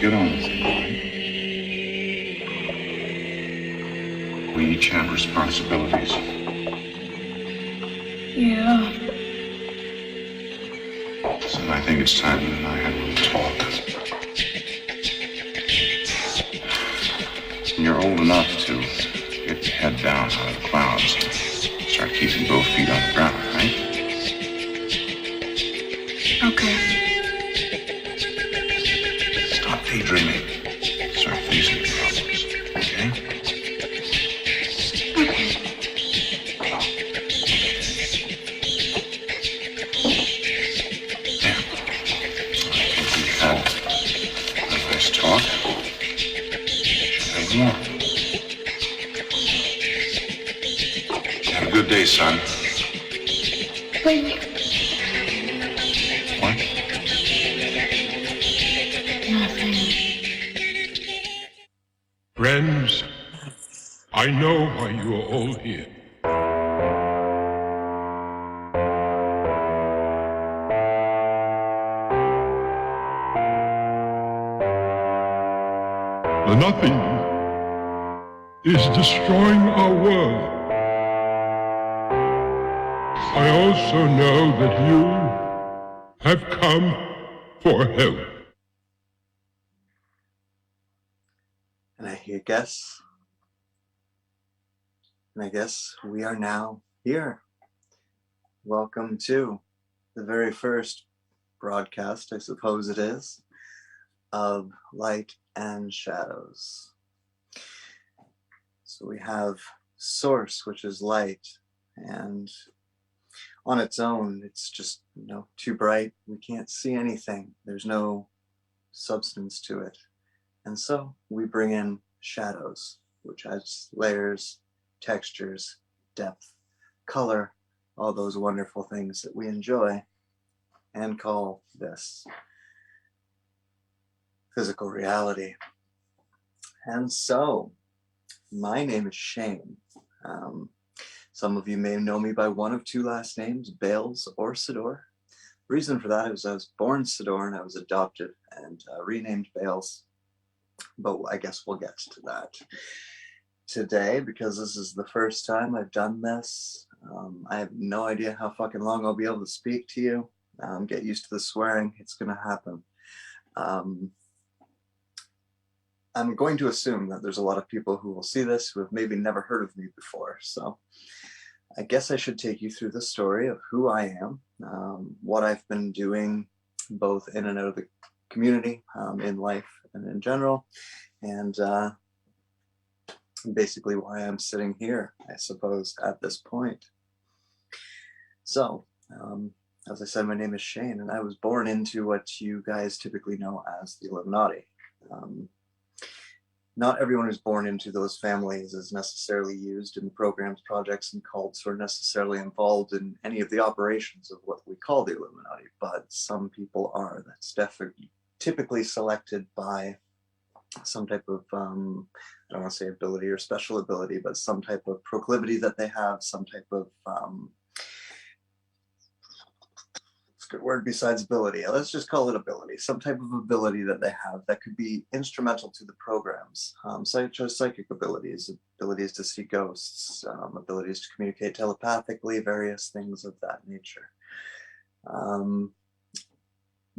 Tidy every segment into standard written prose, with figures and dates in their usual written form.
get on with it, right? We each have responsibilities. Yeah. So I think it's time you and I had a little talk. And you're old enough to get your head down out of the clouds and start keeping both feet on the ground, right? Okay. Stop daydreaming. Start facing your problems, okay? Okay. There. I think we've had a nice talk. Should have more. Have a good day, son. Wait. What? Nothing. Friends, I know why you are all here. The nothing is destroying our world. I also know that you have come for help. And I guess we are now here. Welcome to the very first broadcast, I suppose it is, of Light and Shadows. So we have source, which is light, and on its own, it's just, too bright. We can't see anything. There's no substance to it. And so we bring in shadows, which has layers, textures, depth, color, all those wonderful things that we enjoy and call this physical reality. And so, my name is Shane. Some of you may know me by one of two last names, Bales or Sedore. The reason for that is I was born Sedore and I was adopted and renamed Bales. But I guess we'll get to that today because this is the first time I've done this. I have no idea how fucking long I'll be able to speak to you. Get used to the swearing. It's going to happen. I'm going to assume that there's a lot of people who will see this who have maybe never heard of me before. So I guess I should take you through the story of who I am, what I've been doing both in and out of the community, in life and in general, and basically why I'm sitting here, I suppose, at this point. So, as I said, my name is Shane, and I was born into what you guys typically know as the Illuminati. Not everyone who's born into those families is necessarily used in programs, projects, and cults, or necessarily involved in any of the operations of what we call the Illuminati, but some people are. That's definitely typically selected by some type of, I don't want to say ability or special ability, but some type of proclivity that they have, some type of, good word besides ability. Let's just call it ability. Some type of ability that they have that could be instrumental to the programs, such as psychic abilities, abilities to see ghosts, abilities to communicate telepathically, various things of that nature.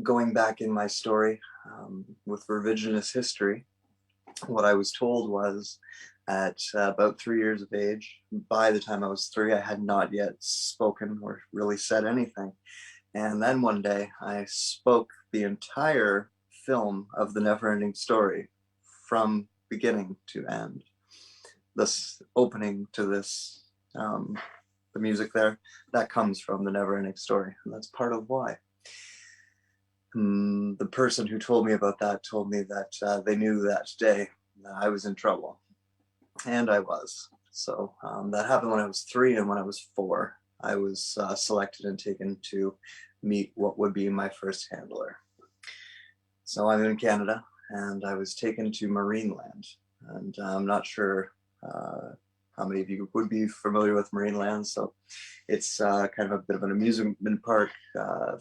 Going back in my story with revisionist history, what I was told was at about 3 years of age, by the time I was 3, I had not yet spoken or really said anything. And then one day I spoke the entire film of the Neverending Story from beginning to end. This opening to this, the music there, that comes from the Neverending Story. And that's part of why. The person who told me about that told me that they knew that day that I was in trouble. And I was. So that happened when I was 3, and when I was 4. I was selected and taken to meet what would be my first handler. So I'm in Canada, and I was taken to Marineland. And I'm not sure how many of you would be familiar with Marineland. So it's kind of a bit of an amusement park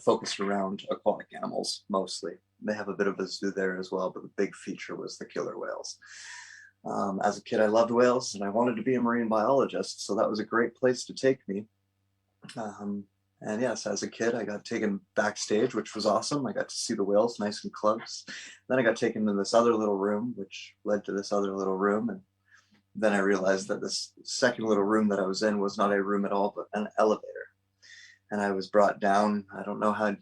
focused around aquatic animals, mostly. they have a bit of a zoo there as well, but the big feature was the killer whales. As a kid, I loved whales and I wanted to be a marine biologist, so that was a great place to take me. And yes, as a kid, I got taken backstage, which was awesome. I got to see the whales nice and close. Then I got taken to this other little room, which led to this other little room. And then I realized that this second little room that I was in was not a room at all, but an elevator. And I was brought down. I don't know how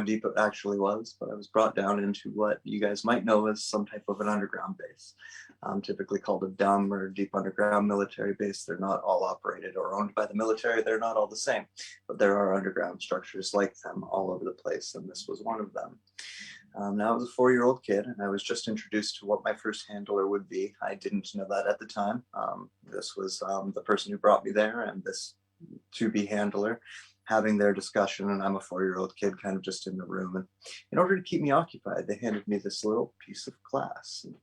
deep it actually was, but I was brought down into what you guys might know as some type of an underground base, typically called a DUM or deep underground military base. They're not all operated or owned by the military. They're not all the same, but there are underground structures like them all over the place, and this was one of them. Now I was a 4-year-old kid, and I was just introduced to what my first handler would be. I didn't know that at the time. This was the person who brought me there, and this to-be handler having their discussion, and I'm a 4-year-old kid kind of just in the room. And in order to keep me occupied, they handed me this little piece of glass. And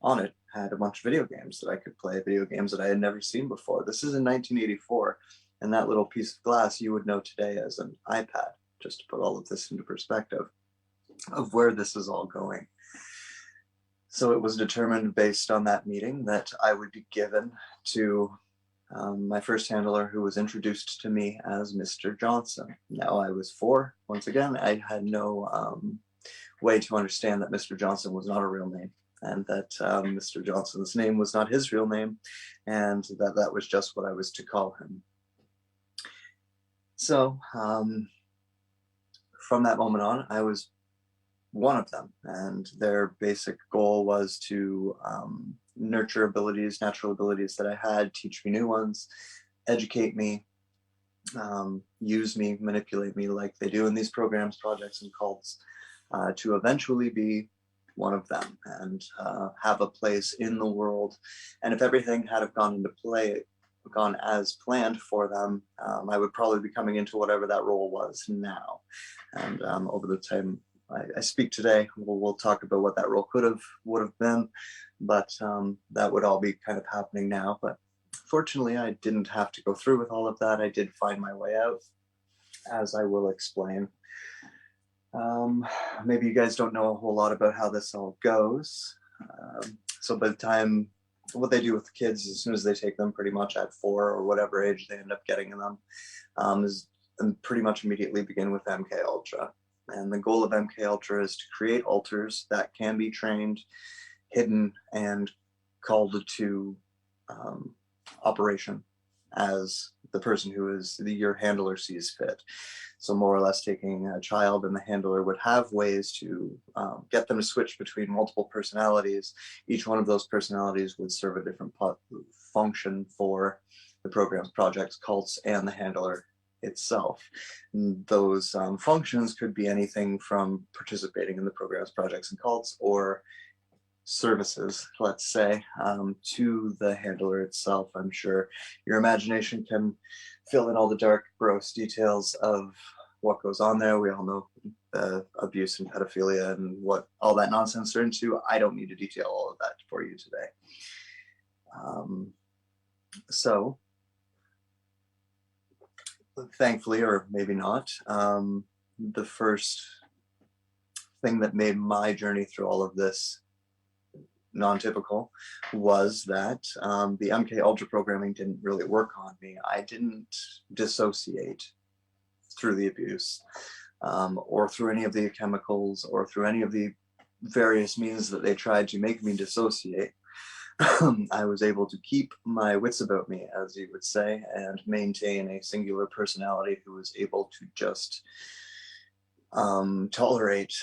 on it had a bunch of video games that I could play, video games that I had never seen before. This is in 1984, and that little piece of glass you would know today as an iPad, just to put all of this into perspective of where this is all going. So it was determined based on that meeting that I would be given to my first handler, who was introduced to me as Mr. Johnson. Now I was 4. Once again, I had no way to understand that Mr. Johnson was not a real name, and that Mr. Johnson's name was not his real name, and that was just what I was to call him. So from that moment on, I was one of them, and their basic goal was to nurture abilities, natural abilities that I had, teach me new ones, educate me, use me, manipulate me like they do in these programs, projects, and cults, to eventually be one of them and have a place in the world. And if everything had have gone as planned for them, I would probably be coming into whatever that role was now. And over the time I speak today, we'll talk about what that role would have been, but that would all be kind of happening now. But fortunately, I didn't have to go through with all of that. I did find my way out, as I will explain. Maybe you guys don't know a whole lot about how this all goes. So by the time, what they do with the kids as soon as they take them pretty much at 4 or whatever age they end up getting them, is pretty much immediately begin with MK Ultra. And the goal of MK Ultra is to create altars that can be trained, hidden, and called to operation as the person who is your handler sees fit. So more or less taking a child, and the handler would have ways to get them to switch between multiple personalities. Each one of those personalities would serve a different function for the programs, projects, cults, and the handler itself. And those functions could be anything from participating in the programs, projects, and cults, or services, let's say, to the handler itself. I'm sure your imagination can fill in all the dark, gross details of what goes on there. We all know the abuse and pedophilia and what all that nonsense are into. I don't need to detail all of that for you today. So thankfully, or maybe not, the first thing that made my journey through all of this non-typical was that the MK Ultra programming didn't really work on me. I didn't dissociate through the abuse, or through any of the chemicals, or through any of the various means that they tried to make me dissociate. I was able to keep my wits about me, as you would say, and maintain a singular personality who was able to just tolerate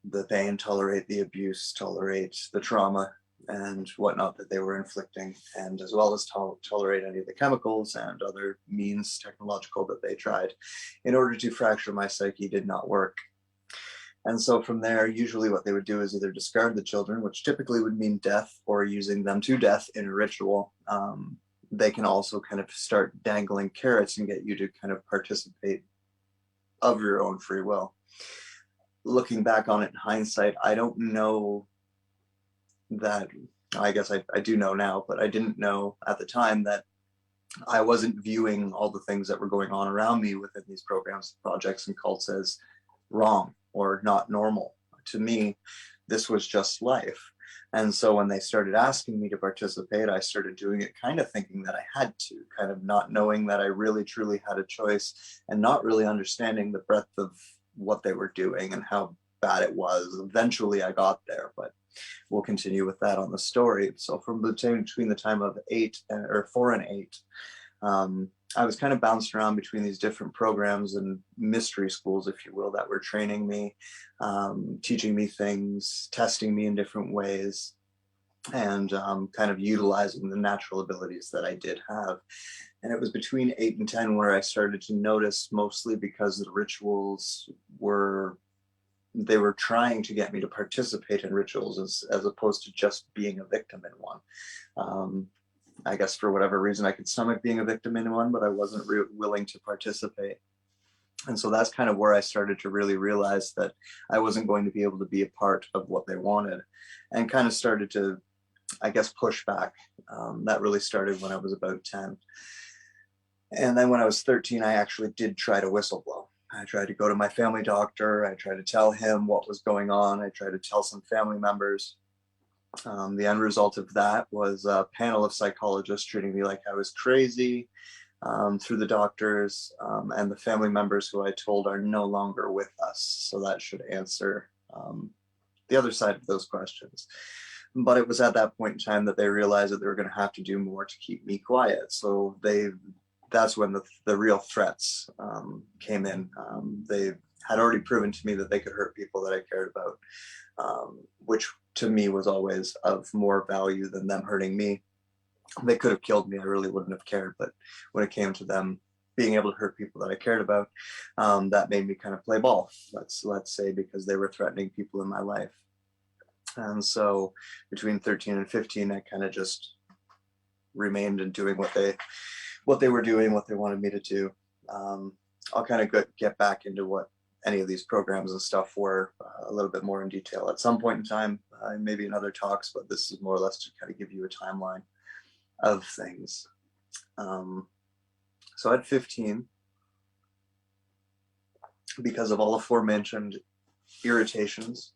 the pain, tolerate the abuse, tolerate the trauma and whatnot that they were inflicting, and as well as tolerate any of the chemicals and other means technological that they tried in order to fracture my psyche did not work. And so from there, usually what they would do is either discard the children, which typically would mean death, or using them to death in a ritual. They can also kind of start dangling carrots and get you to kind of participate of your own free will. Looking back on it in hindsight, I don't know that, I guess I do know now, but I didn't know at the time that I wasn't viewing all the things that were going on around me within these programs, projects, and cults as wrong or not normal to me, this was just life. And so when they started asking me to participate, I started doing it kind of thinking that I had to, kind of not knowing that I really truly had a choice, and not really understanding the breadth of what they were doing and how bad it was. Eventually I got there, but we'll continue with that on the story. So from between the time of 4 and 8, I was kind of bounced around between these different programs and mystery schools, if you will, that were training me, teaching me things, testing me in different ways, and kind of utilizing the natural abilities that I did have. And it was between 8 and 10 where I started to notice, mostly because the rituals were trying to get me to participate in rituals as opposed to just being a victim in one. I guess for whatever reason, I could stomach being a victim in one, but I wasn't willing to participate. And so that's kind of where I started to really realize that I wasn't going to be able to be a part of what they wanted, and kind of started to, I guess, push back. That really started when I was about 10. And then when I was 13, I actually did try to whistleblow. I tried to go to my family doctor. I tried to tell him what was going on. I tried to tell some family members. The end result of that was a panel of psychologists treating me like I was crazy, through the doctors, and the family members who I told are no longer with us. So that should answer the other side of those questions. But it was at that point in time that they realized that they were going to have to do more to keep me quiet. So that's when the real threats came in. They had already proven to me that they could hurt people that I cared about, which to me was always of more value than them hurting me. They could have killed me. I really wouldn't have cared. But when it came to them being able to hurt people that I cared about, that made me kind of play ball, let's say, because they were threatening people in my life. And so between 13 and 15, I kind of just remained in doing what they were doing, what they wanted me to do. I'll kind of get back into what any of these programs and stuff were a little bit more in detail at some point in time, maybe in other talks, but this is more or less to kind of give you a timeline of things. So at 15, because of all aforementioned irritations,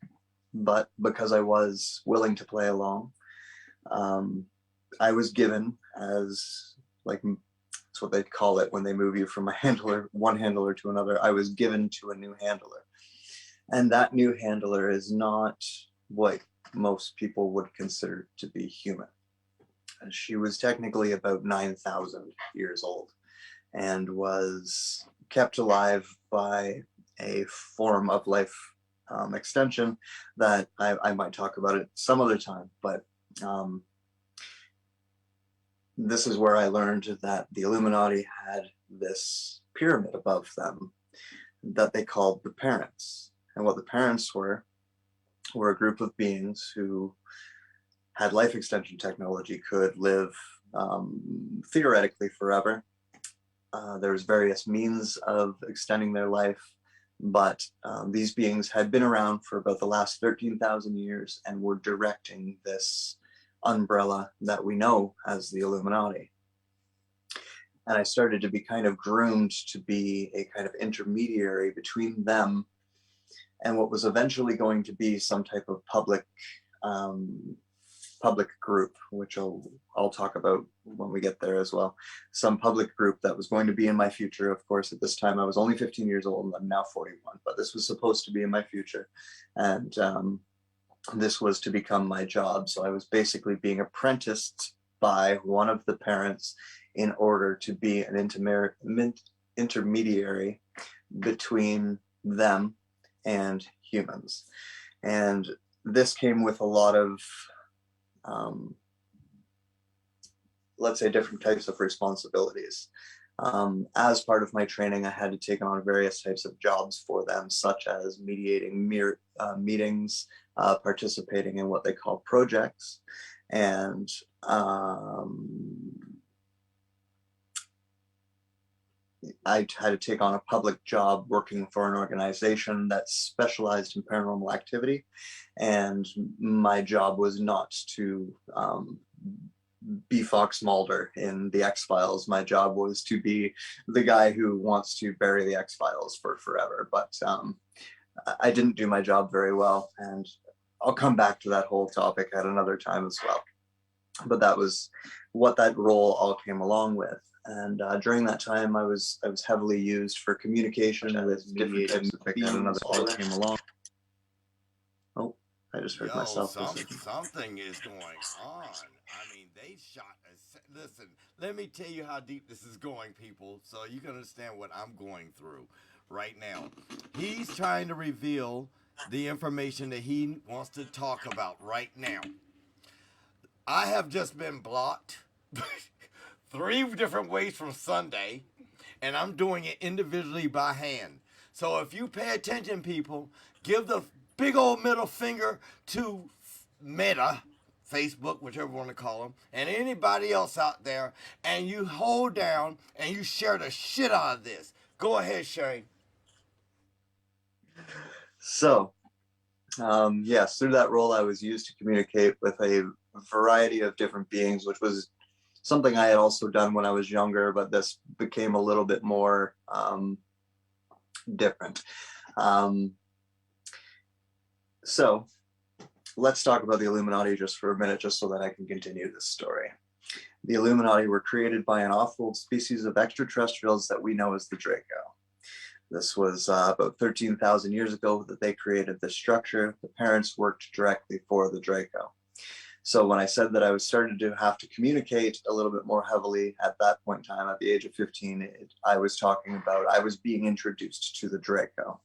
but because I was willing to play along, I was given, as like, that's what they call it when they move you from one handler to another. I was given to a new handler. And that new handler is not what most people would consider to be human. She was technically about 9,000 years old and was kept alive by a form of life extension that I might talk about it some other time. But this is where I learned that the Illuminati had this pyramid above them that they called the parents. And what the parents were a group of beings who had life extension technology, could live theoretically forever. There's various means of extending their life, but these beings had been around for about the last 13,000 years and were directing this umbrella that we know as the Illuminati. And I started to be kind of groomed to be a kind of intermediary between them and what was eventually going to be some type of public group, which I'll talk about when we get there as well. Some public group that was going to be in my future. Of course, at this time I was only 15 years old and I'm now 41, but this was supposed to be in my future. And this was to become my job. So I was basically being apprenticed by one of the parents in order to be an intermediary between them and humans. And this came with a lot of, let's say, different types of responsibilities. As part of my training, I had to take on various types of jobs for them, such as mediating meetings, participating in what they call projects, and I had to take on a public job working for an organization that specialized in paranormal activity. And my job was not to be Fox Mulder in the X-Files. My job was to be the guy who wants to bury the X-Files for forever. But I didn't do my job very well, and I'll come back to that whole topic at another time as well. But that was what that role all came along with. And during that time, I was heavily used for communication with different types of beings. Another all came along. Oh, I just heard myself. Something is going on. I mean, they shot listen, let me tell you how deep this is going, people, so you can understand what I'm going through right now. He's trying to reveal the information that he wants to talk about right now. I have just been blocked 3 different ways from Sunday, and I'm doing it individually by hand. So if you pay attention, people, give the big old middle finger to Meta, Facebook, whichever you want to call them, and anybody else out there, and you hold down and you share the shit out of this. Go ahead, Shane. So, yes, through that role, I was used to communicate with a variety of different beings, which was something I had also done when I was younger, but this became a little bit more different. So let's talk about the Illuminati just for a minute, just so that I can continue this story. The Illuminati were created by an off-world species of extraterrestrials that we know as the Draco. This was about 13,000 years ago that they created this structure. The parents worked directly for the Draco. So when I said that I was starting to have to communicate a little bit more heavily at that point in time, at the age of 15, I was talking about, I was being introduced to the Draco.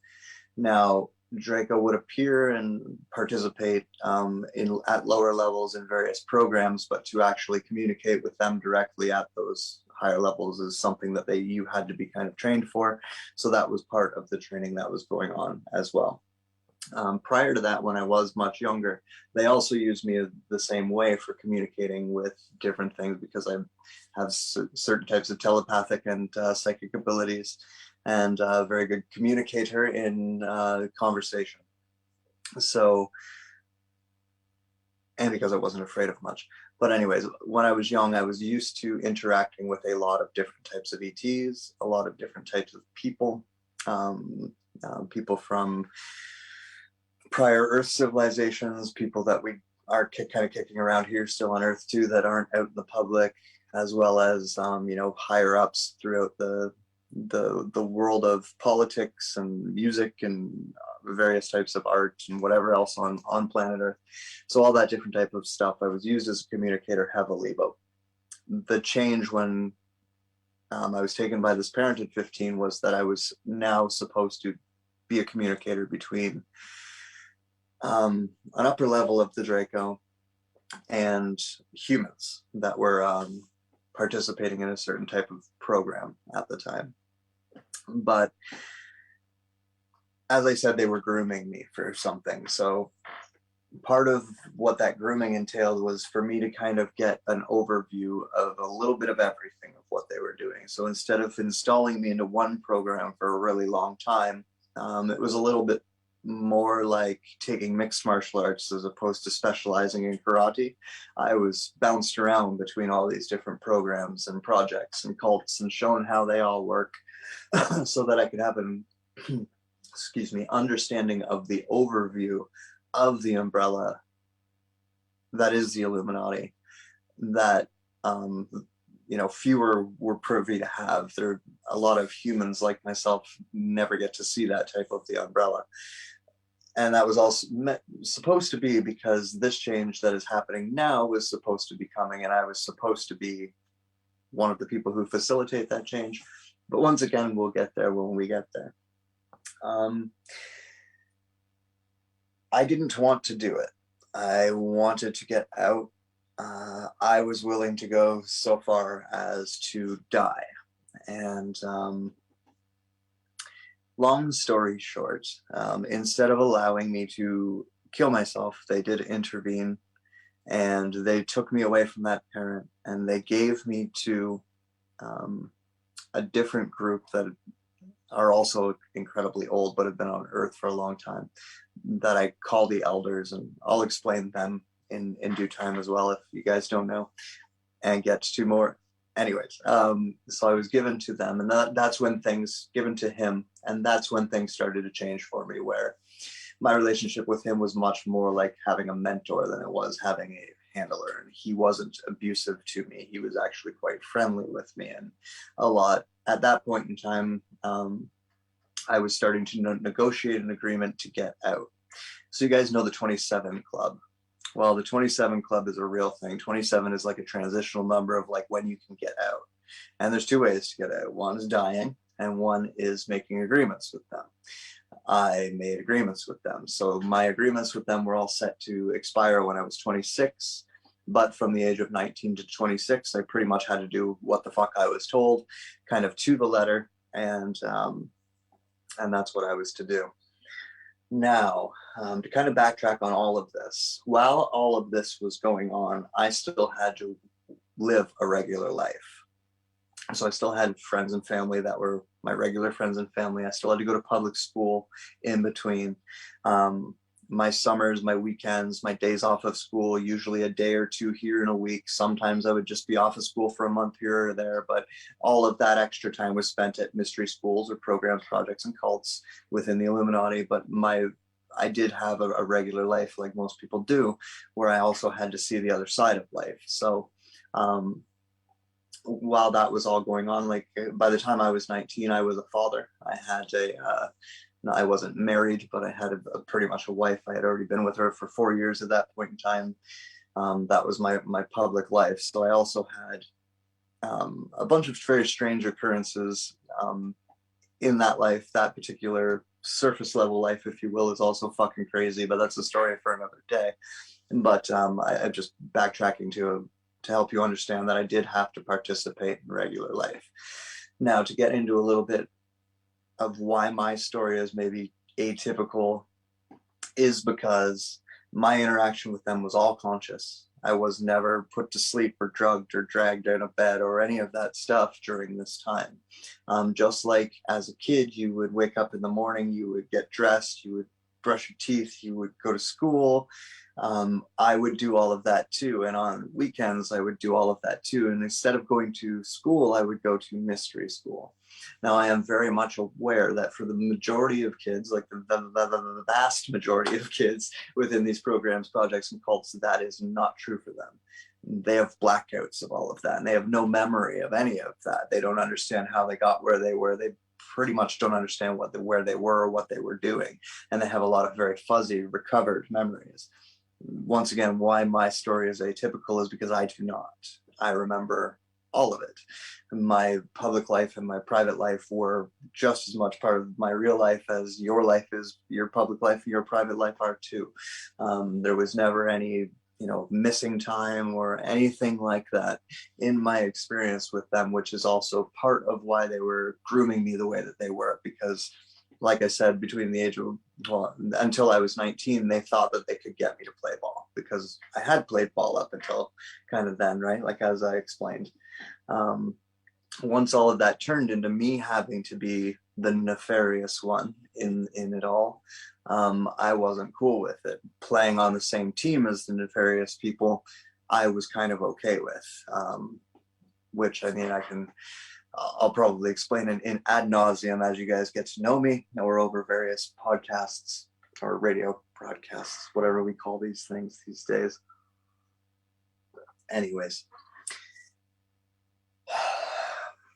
Now, Draco would appear and participate at lower levels in various programs, but to actually communicate with them directly at those higher levels is something that you had to be kind of trained for. So that was part of the training that was going on as well. Prior to that, when I was much younger, they also used me the same way for communicating with different things, because I have certain types of telepathic and psychic abilities, and a very good communicator in conversation. So, and because I wasn't afraid of much. But anyways, when I was young, I was used to interacting with a lot of different types of ETs, a lot of different types of people, people from prior Earth civilizations, people that we are kind of kicking around here still on Earth too, that aren't out in the public, as well as higher ups throughout the world of politics and music and various types of art and whatever else on planet Earth. So all that different type of stuff, I was used as a communicator heavily. But the change when I was taken by this parent at 15 was that I was now supposed to be a communicator between an upper level of the Draco and humans that were participating in a certain type of program at the time. But as I said, they were grooming me for something. So part of what that grooming entailed was for me to kind of get an overview of a little bit of everything of what they were doing. So instead of installing me into one program for a really long time, it was a little bit more like taking mixed martial arts as opposed to specializing in karate. I was bounced around between all these different programs and projects and cults and shown how they all work so that I could have an understanding of the overview of the umbrella that is the Illuminati, that fewer were privy to have. There, a lot of humans like myself never get to see that type of the umbrella. And that was also supposed to be because this change that is happening now was supposed to be coming, and I was supposed to be one of the people who facilitate that change. But once again, we'll get there when we get there. I didn't want to do it. I wanted to get out. I was willing to go so far as to die. And long story short, instead of allowing me to kill myself, they did intervene, and they took me away from that parent, and they gave me to a different group that are also incredibly old but have been on Earth for a long time, that I call the elders, and I'll explain them in due time as well if you guys don't know, and get to more anyways, so I was given to them, and that's when things given to him, and that's when things started to change for me, where my relationship with him was much more like having a mentor than it was having a handler. And he wasn't abusive to me. He was actually quite friendly with me, and a lot at that point in time. I was starting to negotiate an agreement to get out. So you guys know the 27 Club. Well, the 27 Club is a real thing. 27 is like a transitional number of like when you can get out. And there's two ways to get out. One is dying, and one is making agreements with them. I made agreements with them. So my agreements with them were all set to expire when I was 26. But from the age of 19 to 26, I pretty much had to do what the fuck I was told, kind of to the letter. And that's what I was to do. Now, to kind of backtrack on all of this, while all of this was going on, I still had to live a regular life. So I still had friends and family that were my regular friends and family. I still had to go to public school in between. My summers, my weekends, my days off of school, usually a day or two here in a week. Sometimes I would just be off of school for a month here or there, but all of that extra time was spent at mystery schools or programs, projects, and cults within the Illuminati. But I did have a regular life like most people do, where I also had to see the other side of life. So while that was all going on, like by the time I was 19, I was a father. I wasn't married, but I had pretty much a wife. I had already been with her for 4 years at that point in time. That was my public life. So I also had a bunch of very strange occurrences in that life. That particular surface level life, if you will, is also fucking crazy, but that's a story for another day. But I just backtracking to help you understand that I did have to participate in regular life. Now, to get into a little bit of why my story is maybe atypical is because my interaction with them was all conscious. I was never put to sleep or drugged or dragged out of bed or any of that stuff during this time. Just like as a kid, you would wake up in the morning, you would get dressed, you would brush your teeth, you would go to school. I would do all of that too. And on weekends, I would do all of that too. And instead of going to school, I would go to mystery school. Now, I am very much aware that for the majority of kids, like the vast majority of kids within these programs, projects, and cults, that is not true for them. They have blackouts of all of that, and they have no memory of any of that. They don't understand how they got where they were. They pretty much don't understand where they were or what they were doing. And they have a lot of very fuzzy, recovered memories. Once again, why my story is atypical is because I do not. I remember all of it. My public life and my private life were just as much part of my real life as your life is, your public life and your private life are too. There was never any, missing time or anything like that in my experience with them, which is also part of why they were grooming me the way that they were. Because, like I said, between the age of, until I was 19, they thought that they could get me to play ball because I had played ball up until kind of then, right? Like, as I explained. Once all of that turned into me having to be the nefarious one in it all, I wasn't cool with it. Playing on the same team as the nefarious people, I was kind of okay with, which I mean, I'll probably explain in ad nauseum as you guys get to know me or over various podcasts or radio broadcasts, whatever we call these things these days. Anyways.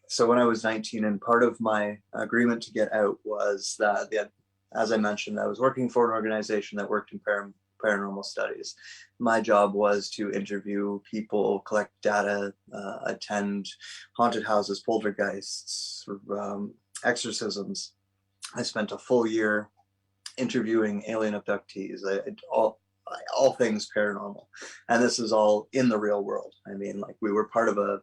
So when I was 19, and part of my agreement to get out was that, as I mentioned, I was working for an organization that worked in paranormal studies. My job was to interview people, collect data, attend haunted houses, poltergeists, exorcisms. I spent a full year interviewing alien abductees, all things paranormal. And this is all in the real world. I mean, like, we were part of a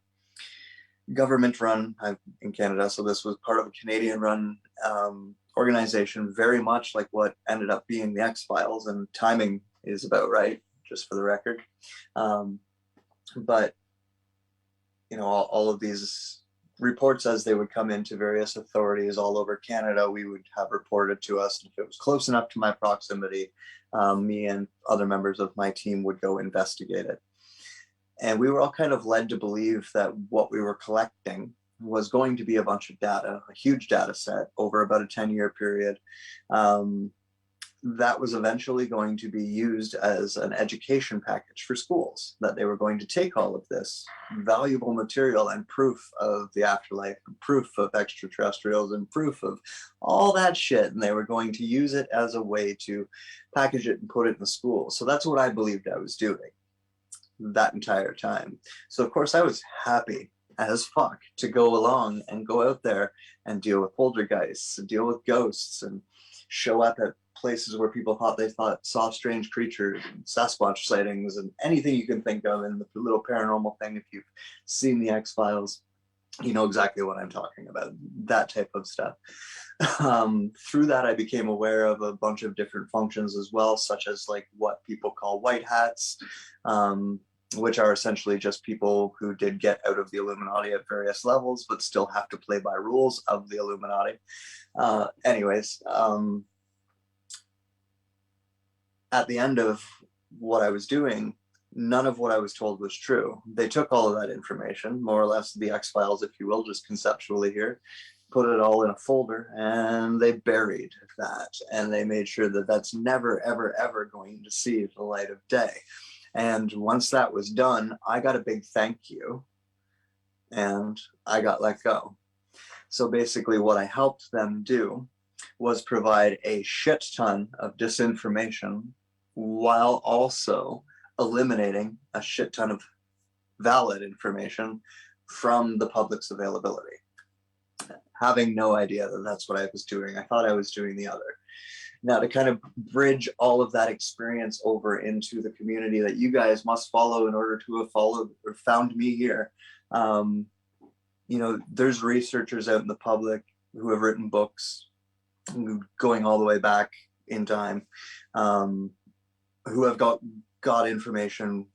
government run in Canada, so this was part of a Canadian run organization, very much like what ended up being the X-Files, and timing is about right, just for the record. But all of these reports, as they would come into various authorities all over Canada, we would have reported to us. If it was close enough to my proximity, me and other members of my team would go investigate it. And we were all kind of led to believe that what we were collecting was going to be a bunch of data, a huge data set over about a 10-year period. That was eventually going to be used as an education package for schools, that they were going to take all of this valuable material and proof of the afterlife, and proof of extraterrestrials, and proof of all that shit, and they were going to use it as a way to package it and put it in the school. So that's what I believed I was doing that entire time. So of course I was happy as fuck to go along and go out there and deal with poltergeists, and deal with ghosts, and show up at places where people saw strange creatures and Sasquatch sightings and anything you can think of, and the little paranormal thing. If you've seen the X-Files, you know exactly what I'm talking about, that type of stuff. Through that, I became aware of a bunch of different functions as well, such as like what people call white hats, which are essentially just people who did get out of the Illuminati at various levels, but still have to play by rules of the Illuminati. Anyways, at the end of what I was doing, none of what I was told was true. They took all of that information, more or less the X-Files, if you will, just conceptually here, put it all in a folder, and they buried that. And they made sure that that's never, ever, ever going to see the light of day. And once that was done, I got a big thank you, and I got let go. So basically what I helped them do was provide a shit ton of disinformation while also eliminating a shit ton of valid information from the public's availability. Having no idea that that's what I was doing. I thought I was doing the other. Now, to kind of bridge all of that experience over into the community that you guys must follow in order to have followed or found me here, you know, there's researchers out in the public who have written books going all the way back in time, who have got information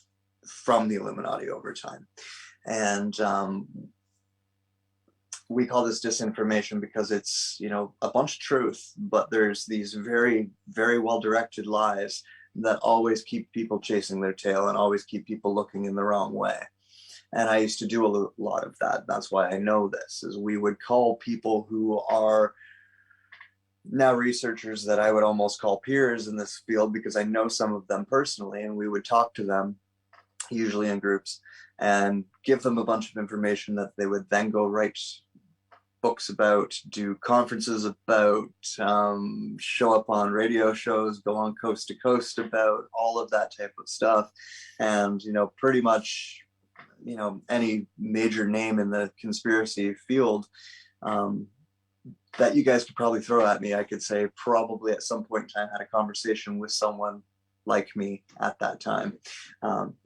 from the Illuminati over time. And we call this disinformation because it's, you know, a bunch of truth, but there's these very, very well-directed lies that always keep people chasing their tail and always keep people looking in the wrong way. And I used to do a lot of that. That's why I know this, is we would call people who are now researchers that I would almost call peers in this field, because I know some of them personally, and we would talk to them, usually in groups, and give them a bunch of information that they would then go write books about, do conferences about, show up on radio shows, go on coast to coast about, all of that type of stuff. And, you know, pretty much, you know, any major name in the conspiracy field that you guys could probably throw at me, I could say probably at some point in time had a conversation with someone like me at that time.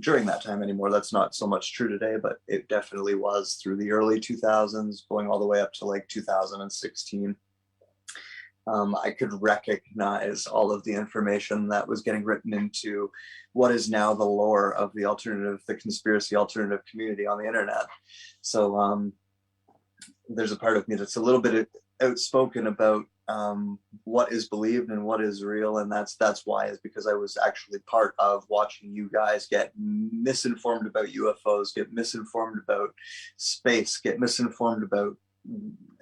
During that time anymore, that's not so much true today, but it definitely was through the early 2000s, going all the way up to like 2016. I could recognize all of the information that was getting written into what is now the lore of the conspiracy alternative community on the internet. So there's a part of me that's a little bit outspoken about what is believed and what is real, and that's why, is because I was actually part of watching you guys get misinformed about UFOs, get misinformed about space, get misinformed about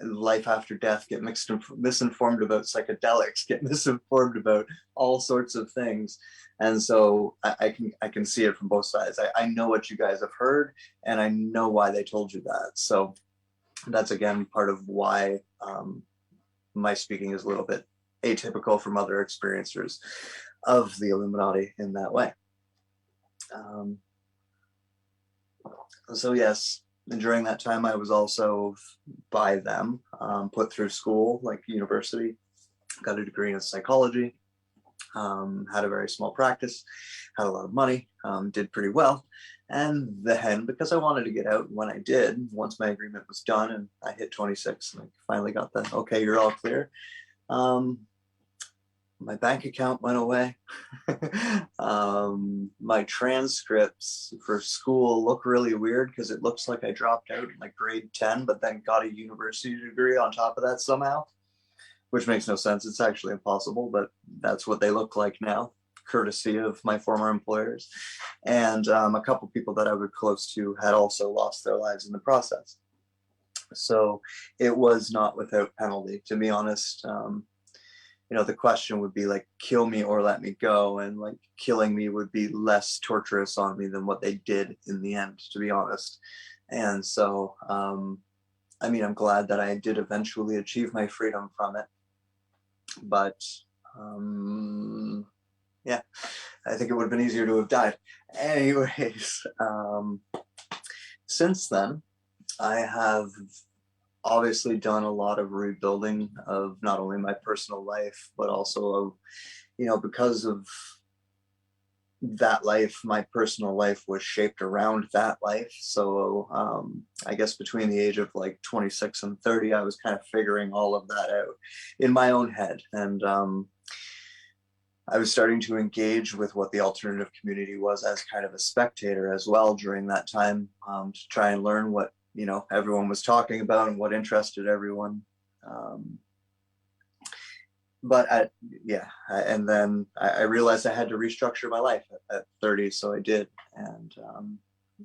life after death, get misinformed about psychedelics, get misinformed about all sorts of things. And so I can see it from both sides. I know what you guys have heard, and I know why they told you that. So that's again part of why my speaking is a little bit atypical from other experiencers of the Illuminati in that way. So yes, and during that time I was also by them put through school, like university, got a degree in psychology, had a very small practice, had a lot of money, did pretty well. And then, because I wanted to get out, when I did, once my agreement was done and I hit 26 and I finally got the, okay, you're all clear, my bank account went away. My transcripts for school look really weird because it looks like I dropped out in like grade 10, but then got a university degree on top of that somehow, which makes no sense. It's actually impossible, but that's what they look like now. courtesy of my former employers. And a couple people that I was close to had also lost their lives in the process. So it was not without penalty, to be honest. You know, the question would be like, kill me or let me go. And like killing me would be less torturous on me than what they did in the end, to be honest. And so, I mean, I'm glad that I did eventually achieve my freedom from it. But yeah, I think it would have been easier to have died. Anyways, since then, I have obviously done a lot of rebuilding of not only my personal life, but also of, you know, because of that life, my personal life was shaped around that life. So I guess between the age of like 26 and 30, I was kind of figuring all of that out in my own head. And I was starting to engage with what the alternative community was as kind of a spectator as well during that time, to try and learn what, you know, everyone was talking about and what interested everyone. And then I realized I had to restructure my life at 30, so I did. And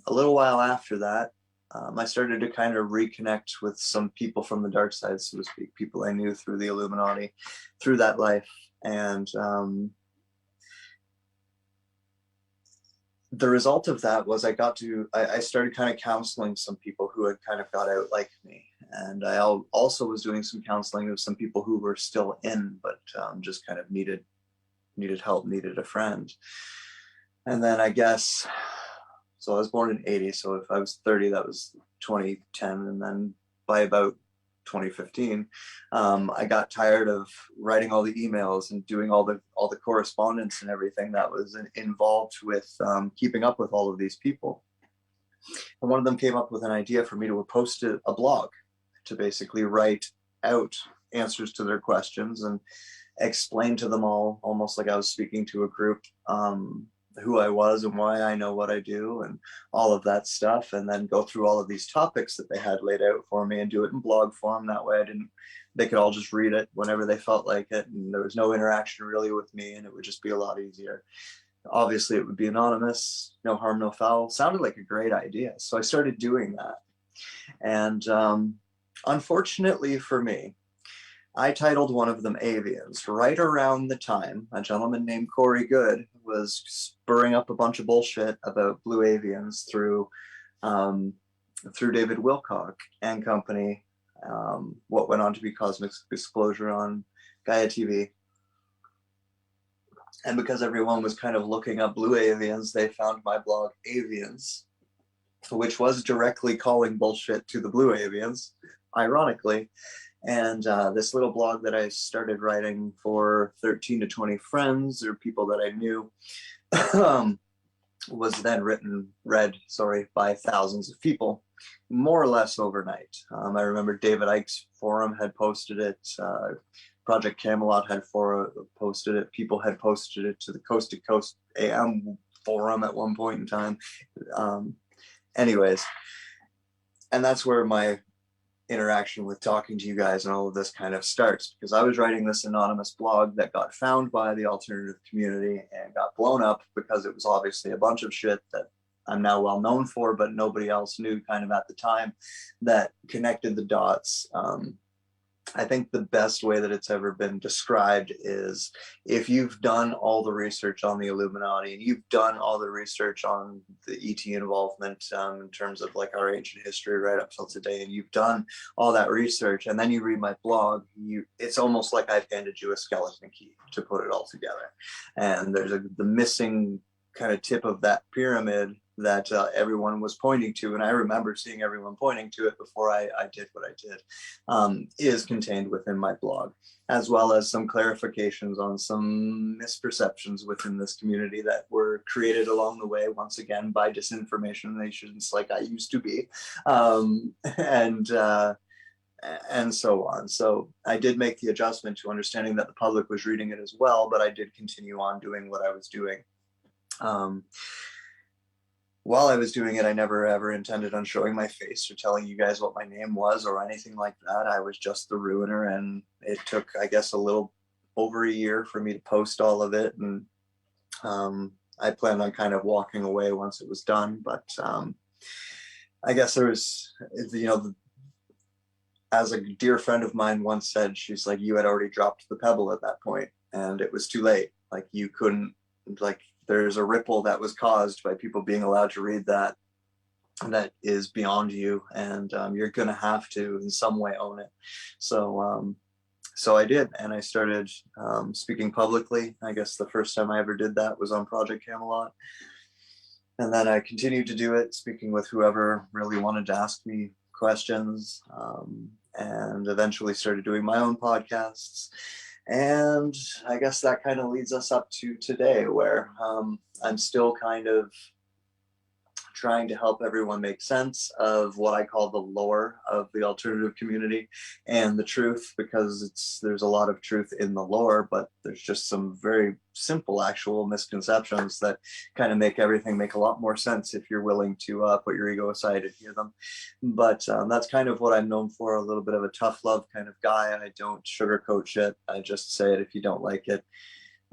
a little while after that, I started to kind of reconnect with some people from the dark side, so to speak, people I knew through the Illuminati, through that life. And the result of that was I started kind of counseling some people who had kind of got out like me. And I also was doing some counseling of some people who were still in, but just kind of needed help, needed a friend. And then I guess, so I was born in 80. So if I was 30, that was 2010. And then by about 2015, I got tired of writing all the emails and doing all the correspondence and everything that was involved with keeping up with all of these people. And one of them came up with an idea for me to post a blog to basically write out answers to their questions and explain to them all, almost like I was speaking to a group, who I was and why I know what I do and all of that stuff, and then go through all of these topics that they had laid out for me and do it in blog form. That way they could all just read it whenever they felt like it, and there was no interaction really with me, and it would just be a lot easier. Obviously it would be anonymous, no harm, no foul. Sounded like a great idea. So I started doing that. And unfortunately for me, I titled one of them Avians right around the time a gentleman named Corey Good was spurring up a bunch of bullshit about blue avians through David Wilcock and company, what went on to be Cosmic Disclosure on Gaia TV. And because everyone was kind of looking up blue avians, they found my blog Avians, which was directly calling bullshit to the blue avians, ironically. And this little blog that I started writing for 13 to 20 friends or people that I knew was then read by thousands of people, more or less overnight. I remember David Icke's forum had posted it. Project Camelot had posted it. People had posted it to the Coast to Coast AM forum at one point in time. Anyways, and that's where my interaction with talking to you guys and all of this kind of starts, because I was writing this anonymous blog that got found by the alternative community and got blown up because it was obviously a bunch of shit that I'm now well known for, but nobody else knew kind of at the time that connected the dots. I think the best way that it's ever been described is if you've done all the research on the Illuminati and you've done all the research on the ET involvement in terms of like our ancient history right up till today, and you've done all that research and then you read my blog, it's almost like I've handed you a skeleton key to put it all together. And there's the missing kind of tip of that pyramid that everyone was pointing to, and I remember seeing everyone pointing to it before I did what I did, is contained within my blog, as well as some clarifications on some misperceptions within this community that were created along the way, once again, by disinformation nations like I used to be, and so on. So I did make the adjustment to understanding that the public was reading it as well, but I did continue on doing what I was doing. While I was doing it, I never ever intended on showing my face or telling you guys what my name was or anything like that. I was just the ruiner, and it took, I guess, a little over a year for me to post all of it. And I planned on kind of walking away once it was done, but I guess there was, as a dear friend of mine once said, she's like, you had already dropped the pebble at that point, and it was too late. Like, you couldn't, like, there's a ripple that was caused by people being allowed to read that is beyond you, and you're gonna have to in some way own it. So I did, and I started speaking publicly. I guess the first time I ever did that was on Project Camelot, and then I continued to do it, speaking with whoever really wanted to ask me questions, and eventually started doing my own podcasts. And I guess that kind of leads us up to today, where I'm still kind of trying to help everyone make sense of what I call the lore of the alternative community and the truth, because there's a lot of truth in the lore, but there's just some very simple actual misconceptions that kind of make everything make a lot more sense if you're willing to put your ego aside and hear them. But that's kind of what I'm known for, a little bit of a tough love kind of guy. I don't sugarcoat shit. I just say it. If you don't like it,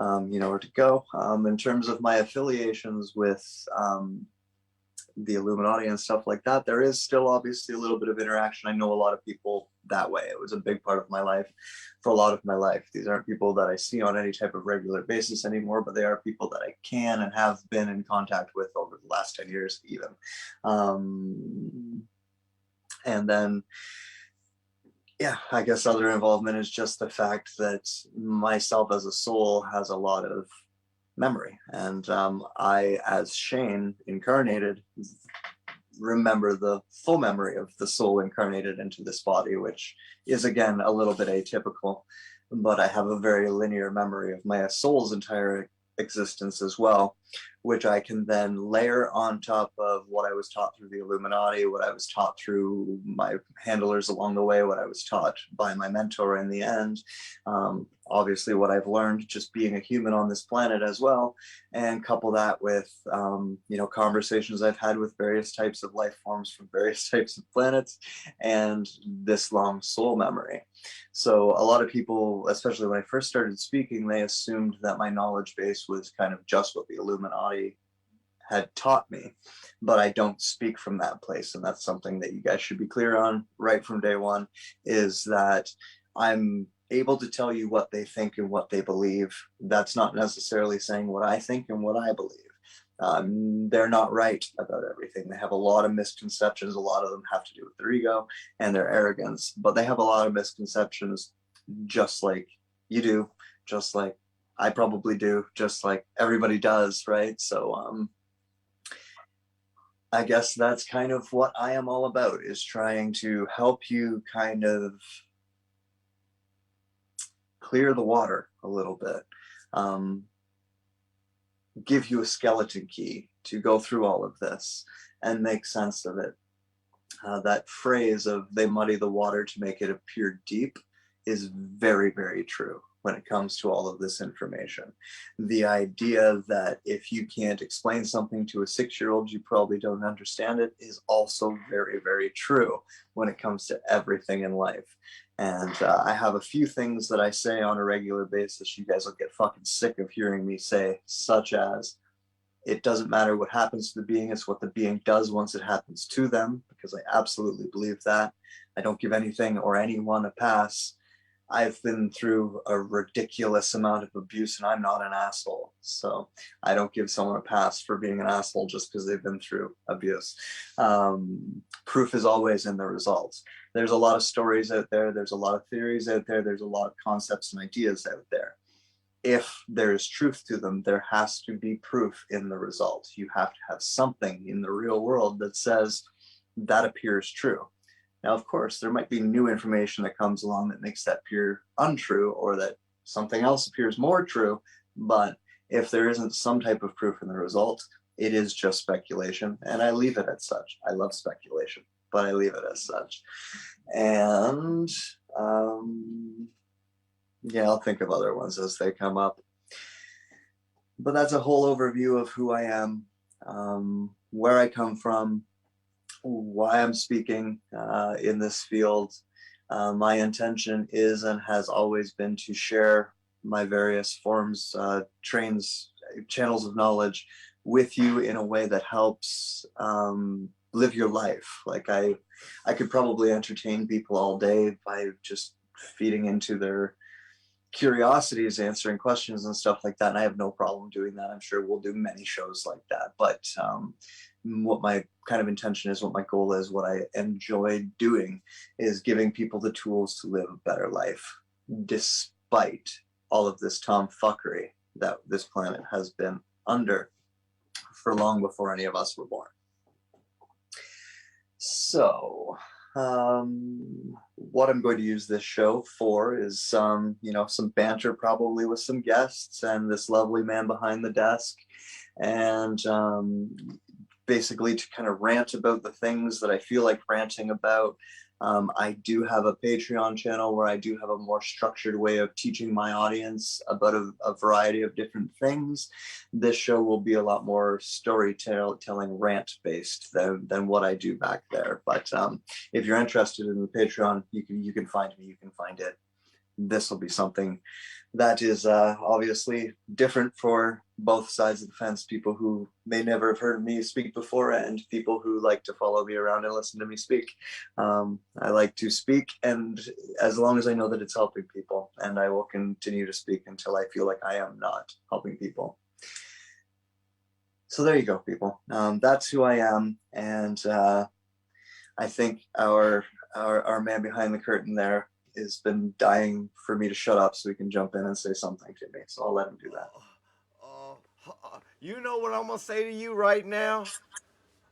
you know where to go. In terms of my affiliations with the Illuminati and stuff like that, there is still obviously a little bit of interaction. I know a lot of people that way. It was a big part of my life for a lot of my life. These aren't people that I see on any type of regular basis anymore, but they are people that I can and have been in contact with over the last 10 years even. And then, yeah, I guess other involvement is just the fact that myself as a soul has a lot of memory, and I, as Shane incarnated, remember the full memory of the soul incarnated into this body, which is again a little bit atypical, but I have a very linear memory of my soul's entire existence as well, which I can then layer on top of what I was taught through the Illuminati, what I was taught through my handlers along the way, what I was taught by my mentor in the end, obviously what I've learned just being a human on this planet as well, and couple that with conversations I've had with various types of life forms from various types of planets, and this long soul memory. So a lot of people, especially when I first started speaking, they assumed that my knowledge base was kind of just what the Illuminati had taught me, but I don't speak from that place. And that's something that you guys should be clear on right from day one, is that I'm able to tell you what they think and what they believe. That's not necessarily saying what I think and what I believe. They're not right about everything. They have a lot of misconceptions. A lot of them have to do with their ego and their arrogance, but they have a lot of misconceptions, just like you do, just like I probably do, just like everybody does, right? So I guess that's kind of what I am all about, is trying to help you kind of clear the water a little bit, give you a skeleton key to go through all of this and make sense of it. That phrase of "they muddy the water to make it appear deep" is very, very true when it comes to all of this information. The idea that if you can't explain something to a 6-year-old, you probably don't understand it, is also very, very true when it comes to everything in life. And I have a few things that I say on a regular basis you guys will get fucking sick of hearing me say, such as, it doesn't matter what happens to the being, it's what the being does once it happens to them, because I absolutely believe that. I don't give anything or anyone a pass. I've been through a ridiculous amount of abuse, and I'm not an asshole. So I don't give someone a pass for being an asshole just because they've been through abuse. Proof is always in the results. There's a lot of stories out there. There's a lot of theories out there. There's a lot of concepts and ideas out there. If there is truth to them, there has to be proof in the result. You have to have something in the real world that says that appears true. Now, of course, there might be new information that comes along that makes that appear untrue, or that something else appears more true. But if there isn't some type of proof in the result, it is just speculation. And I leave it as such. I love speculation, but I leave it as such. And yeah, I'll think of other ones as they come up. But that's a whole overview of who I am, where I come from, why I'm speaking in this field. My intention is and has always been to share my various forms, trains, channels of knowledge with you in a way that helps live your life. Like I could probably entertain people all day by just feeding into their curiosities, answering questions and stuff like that. And I have no problem doing that. I'm sure we'll do many shows like that. But what my kind of intention is, what my goal is, what I enjoy doing is giving people the tools to live a better life, despite all of this tomfuckery that this planet has been under for long before any of us were born. So, what I'm going to use this show for is some banter, probably with some guests and this lovely man behind the desk, and basically to kind of rant about the things that I feel like ranting about. I do have a Patreon channel where I do have a more structured way of teaching my audience about a variety of different things. This show will be a lot more storytelling, rant based than what I do back there. But if you're interested in the Patreon, you can find me. You can find it. This will be something that is obviously different for both sides of the fence, people who may never have heard me speak before and people who like to follow me around and listen to me speak. I like to speak, and as long as I know that it's helping people, and I will continue to speak until I feel like I am not helping people. So there you go, people. That's who I am, and I think our man behind the curtain there has been dying for me to shut up so he can jump in and say something to me. So I'll let him do that. You know what I'm gonna say to you right now?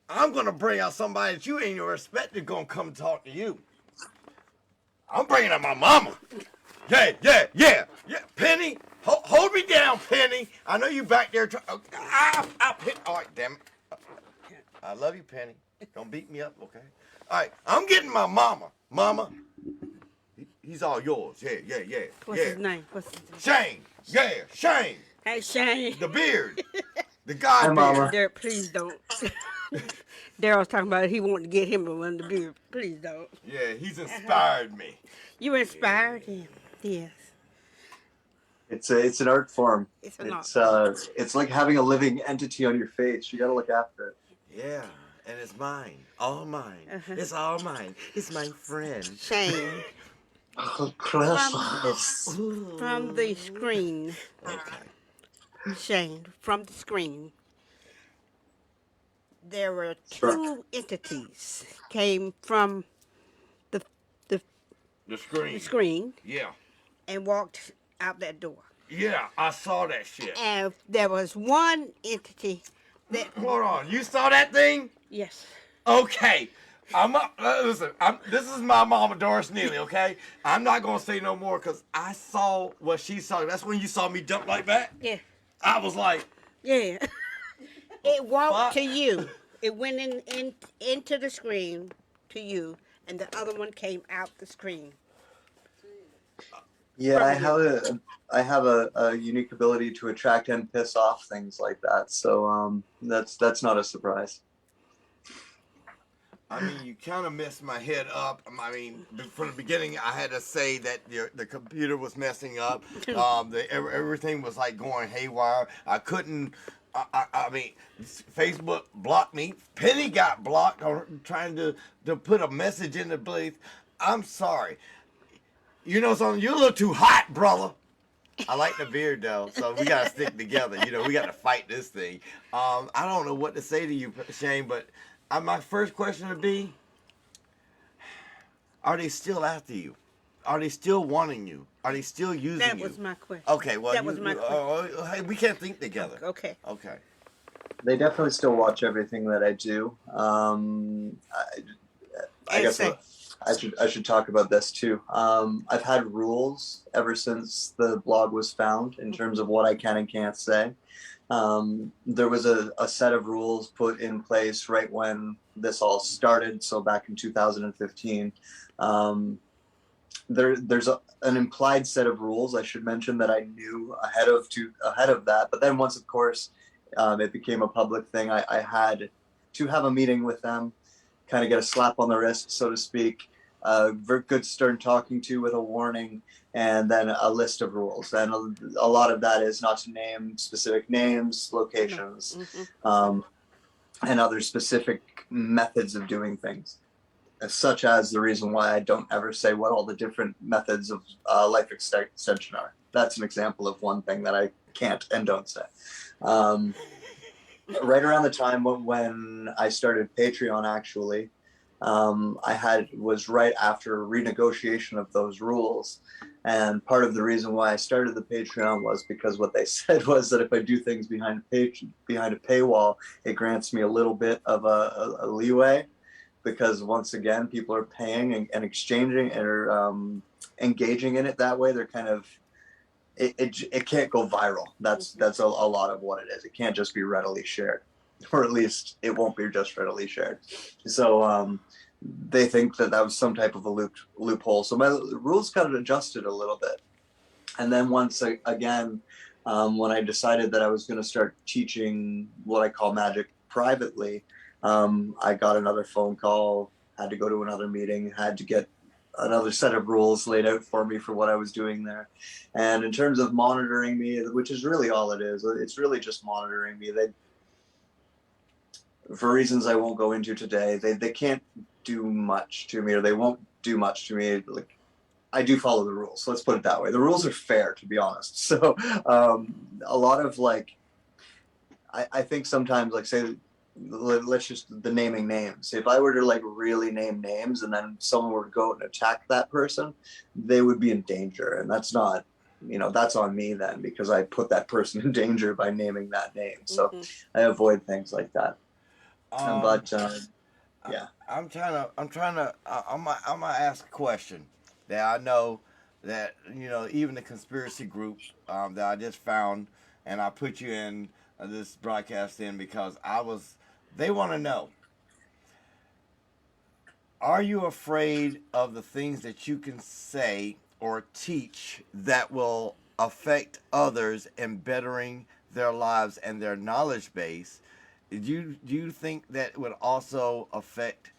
I'm gonna bring out somebody that you ain't even respected gonna come talk to you. I'm bringing out my mama. Yeah. Penny, hold me down, Penny. I know you back there. All right, damn it. I love you, Penny. Don't beat me up, okay? All right, I'm getting my mama. Mama, he's all yours. Yeah. What's his name? Shane. Yeah, Shane. Hey, Shane. The beard. The guy Hi, beard. Mama. Derek, please don't. Daryl's talking about he wanted to get him a one the beard. Please don't. Yeah, he's inspired me. You inspired him. Yes. It's an art form. It's an art. It's like having a living entity on your face. You got to look after it. Yeah, and it's mine. All mine. It's all mine. It's my friend. Shane. Oh, From the screen. Okay. Shane, from the screen. There were two entities came from the The screen. screen Yeah. and walked out that door. Yeah, I saw that shit. And there was one entity that... Hold on. You saw that thing? Yes. Okay. Listen, this is my mama, Doris Neely, okay? I'm not going to say no more because I saw what she saw. That's when you saw me jump like that? Yeah. I was like... Yeah. It walked to you. It went into the screen to you, and the other one came out the screen. Yeah, I have a unique ability to attract and piss off things like that. So that's not a surprise. I mean, you kind of messed my head up. I mean, from the beginning, I had to say that the computer was messing up. Everything was like going haywire. I couldn't. I mean, Facebook blocked me. Penny got blocked on trying to put a message in the place. I'm sorry. You know something? You're a little too hot, brother. I like the beard though, so we gotta stick together. You know, we gotta fight this thing. I don't know what to say to you, Shane, but my first question would be: are they still after you? Are they still wanting you? Are they still using you? That was my question. Okay, well, that was my question. Hey, we can't think together. Okay. Okay. They definitely still watch everything that I do. I guess I should talk about this too. I've had rules ever since the blog was found in terms of what I can and can't say. There was a set of rules put in place right when this all started, so back in 2015. There's an implied set of rules I should mention that I knew ahead of that, but then once, of course, it became a public thing, I had to have a meeting with them, kind of get a slap on the wrist, so to speak, a very good stern talking to with a warning, and then a list of rules. And a lot of that is not to name specific names, locations, and other specific methods of doing things, such as the reason why I don't ever say what all the different methods of life extension are. That's an example of one thing that I can't and don't say. Right around the time when I started Patreon, actually, was right after renegotiation of those rules. And part of the reason why I started the Patreon was because what they said was that if I do things behind a paywall, it grants me a little bit of a leeway, because once again, people are paying and exchanging and engaging in it that way. They're kind of, it can't go viral. That's a lot of what it is. It can't just be readily shared, or at least it won't be just readily shared. So they think that was some type of a loophole. So my rules kind of adjusted a little bit. And then once again, when I decided that I was going to start teaching what I call magic privately, I got another phone call, had to go to another meeting, had to get another set of rules laid out for me for what I was doing there. And in terms of monitoring me, which is really all it is, it's really just monitoring me. For reasons I won't go into today, they can't do much to me, or they won't do much to me. Like, I do follow the rules. Let's put it that way. The rules are fair, to be honest. So a lot of I think sometimes, like, say, let's just the naming names. If I were to really name names and then someone were to go and attack that person, they would be in danger. And that's not, that's on me then, because I put that person in danger by naming that name. So I avoid things like that. Yeah. I'm gonna ask a question that I know that, even the conspiracy group that I just found, and I put you in this broadcast in because they want to know, are you afraid of the things that you can say or teach that will affect others in bettering their lives and their knowledge base? Do you think that would also affect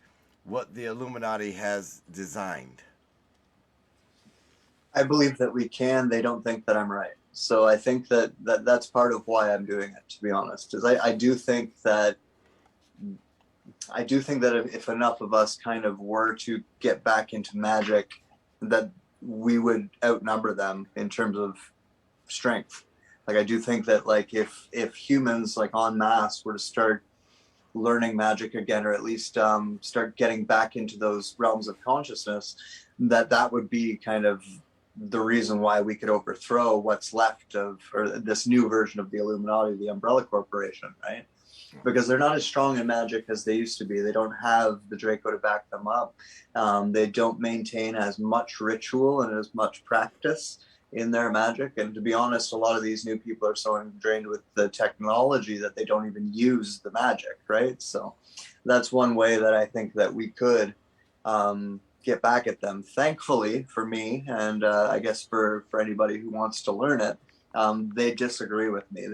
what the Illuminati has designed? I believe that we can. They don't think that I'm right. So I think that's part of why I'm doing it, to be honest, is I do think that if enough of us kind of were to get back into magic, that we would outnumber them in terms of strength. I do think that if humans en masse were to start learning magic again, or at least start getting back into those realms of consciousness, that would be kind of the reason why we could overthrow what's left of, or this new version of the Illuminati, the Umbrella Corporation, right? Because they're not as strong in magic as they used to be. They don't have the Draco to back them up. They don't maintain as much ritual and as much practice in their magic. And to be honest, a lot of these new people are so ingrained with the technology that they don't even use the magic, right? So that's one way that I think that we could get back at them. Thankfully for me, and I guess for anybody who wants to learn it, they disagree with me.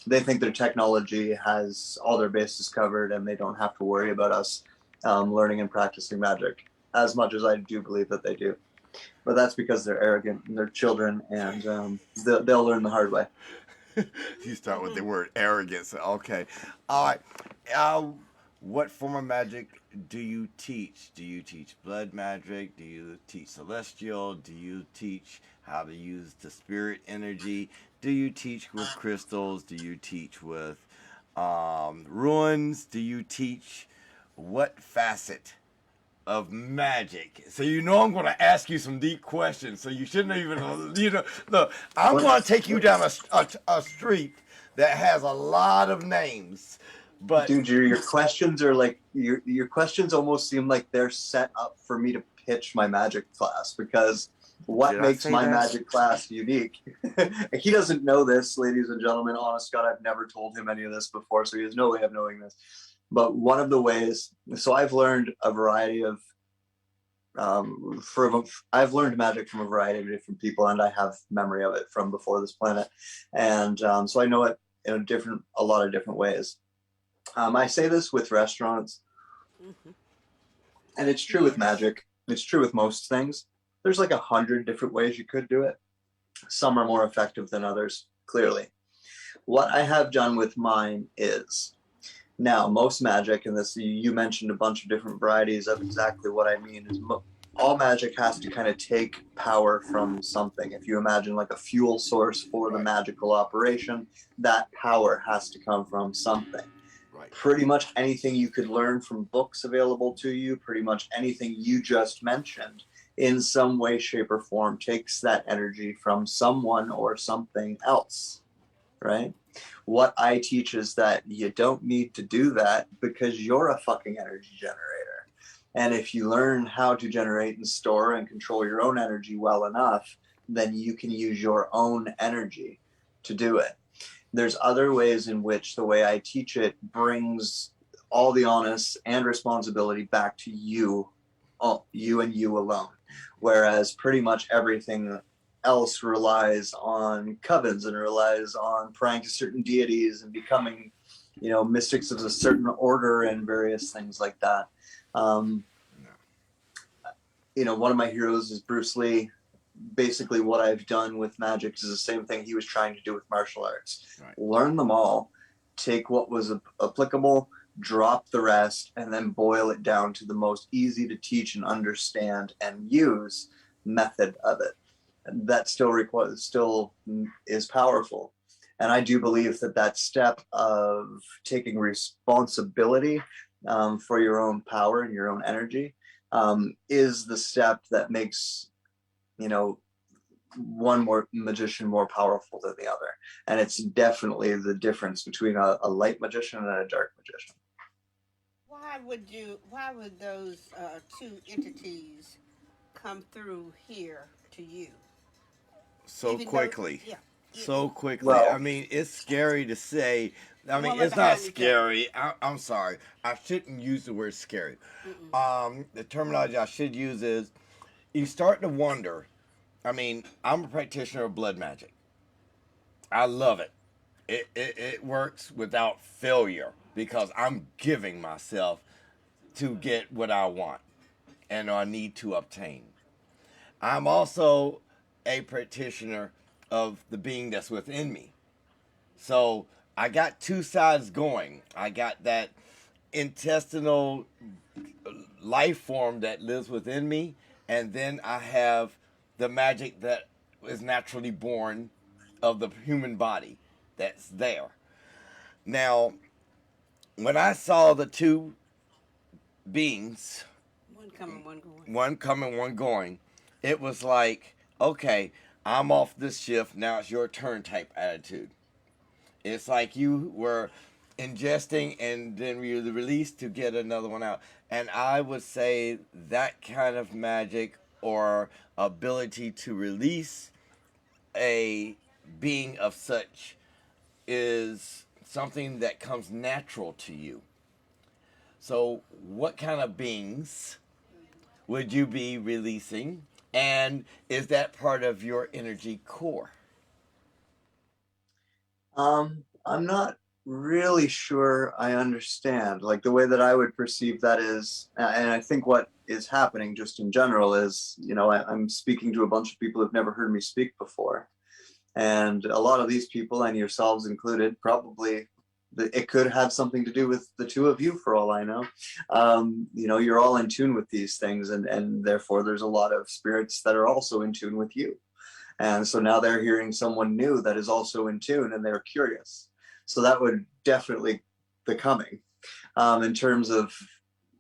They think their technology has all their bases covered and they don't have to worry about us learning and practicing magic, as much as I do believe that they do. But that's because they're arrogant and they're children, and they'll learn the hard way. You start with the word arrogance. Okay. All right. What form of magic do you teach? Do you teach blood magic? Do you teach celestial? Do you teach how to use the spirit energy? Do you teach with crystals? Do you teach with ruins? Do you teach what facet of magic? So I'm going to ask you some deep questions. So you shouldn't even, look, I'm going to take you down a street that has a lot of names. But dude, your questions are your questions almost seem like they're set up for me to pitch my magic class, because what makes my magic class unique? He doesn't know this, ladies and gentlemen. Honest God, I've never told him any of this before, so he has no way of knowing this. But one of the ways, so I've learned a variety of, I've learned magic from a variety of different people, and I have memory of it from before this planet, and so I know it in a lot of different ways. I say this with restaurants, and it's true with magic. it's true with most things. There's like 100 different ways you could do it. Some are more effective than others, clearly. What I have done with mine is, now most magic, and this, you mentioned a bunch of different varieties of exactly what I mean, is all magic has to kind of take power from something. If you imagine like a fuel source for the magical operation, that power has to come from something. Right. Pretty much anything you could learn from books available to you, pretty much anything you just mentioned, in some way, shape, or form, takes that energy from someone or something else, right? What I teach is that you don't need to do that because you're a fucking energy generator. And if you learn how to generate and store and control your own energy well enough, then you can use your own energy to do it. There's other ways in which the way I teach it brings all the onus and responsibility back to you, you and you alone. Whereas pretty much everything else relies on covens and relies on praying to certain deities and becoming, mystics of a certain order and various things like that. One of my heroes is Bruce Lee. Basically, what I've done with magic is the same thing he was trying to do with martial arts. Right. Learn them all, take what was applicable, drop the rest, and then boil it down to the most easy to teach and understand and use method of it. That still is powerful. And I do believe that step of taking responsibility for your own power and your own energy is the step that makes, one more magician more powerful than the other. And it's definitely the difference between a light magician and a dark magician. Why would those two entities come through here to you? So Even though- quickly. yeah. So quickly. Well- I mean, it's scary to say. I mean, Well, it's behind not each scary. I'm sorry. I shouldn't use the word scary. The terminology I should use is you start to wonder. I mean, I'm a practitioner of blood magic. I love it. It works without failure because I'm giving myself to get what I want and I need to obtain. I'm also a practitioner of the being that's within me. So I got two sides going. I got that intestinal life form that lives within me, and then I have the magic that is naturally born of the human body that's there. Now, when I saw the two beings, One coming, one going. one coming, one going, it was like, okay, I'm off this shift, now it's your turn type attitude. It's like you were ingesting and then you released to get another one out. And I would say that kind of magic or ability to release a being of such is something that comes natural to you. So what kind of beings would you be releasing? And is that part of your energy core? I'm not really sure I understand. Like the way that I would perceive that is, and I think what is happening just in general is, I'm speaking to a bunch of people who've never heard me speak before. And a lot of these people, and yourselves included, probably it could have something to do with the two of you for all I know. You're all in tune with these things, and therefore there's a lot of spirits that are also in tune with you. And so now they're hearing someone new that is also in tune and they're curious. So that would definitely be coming. In terms of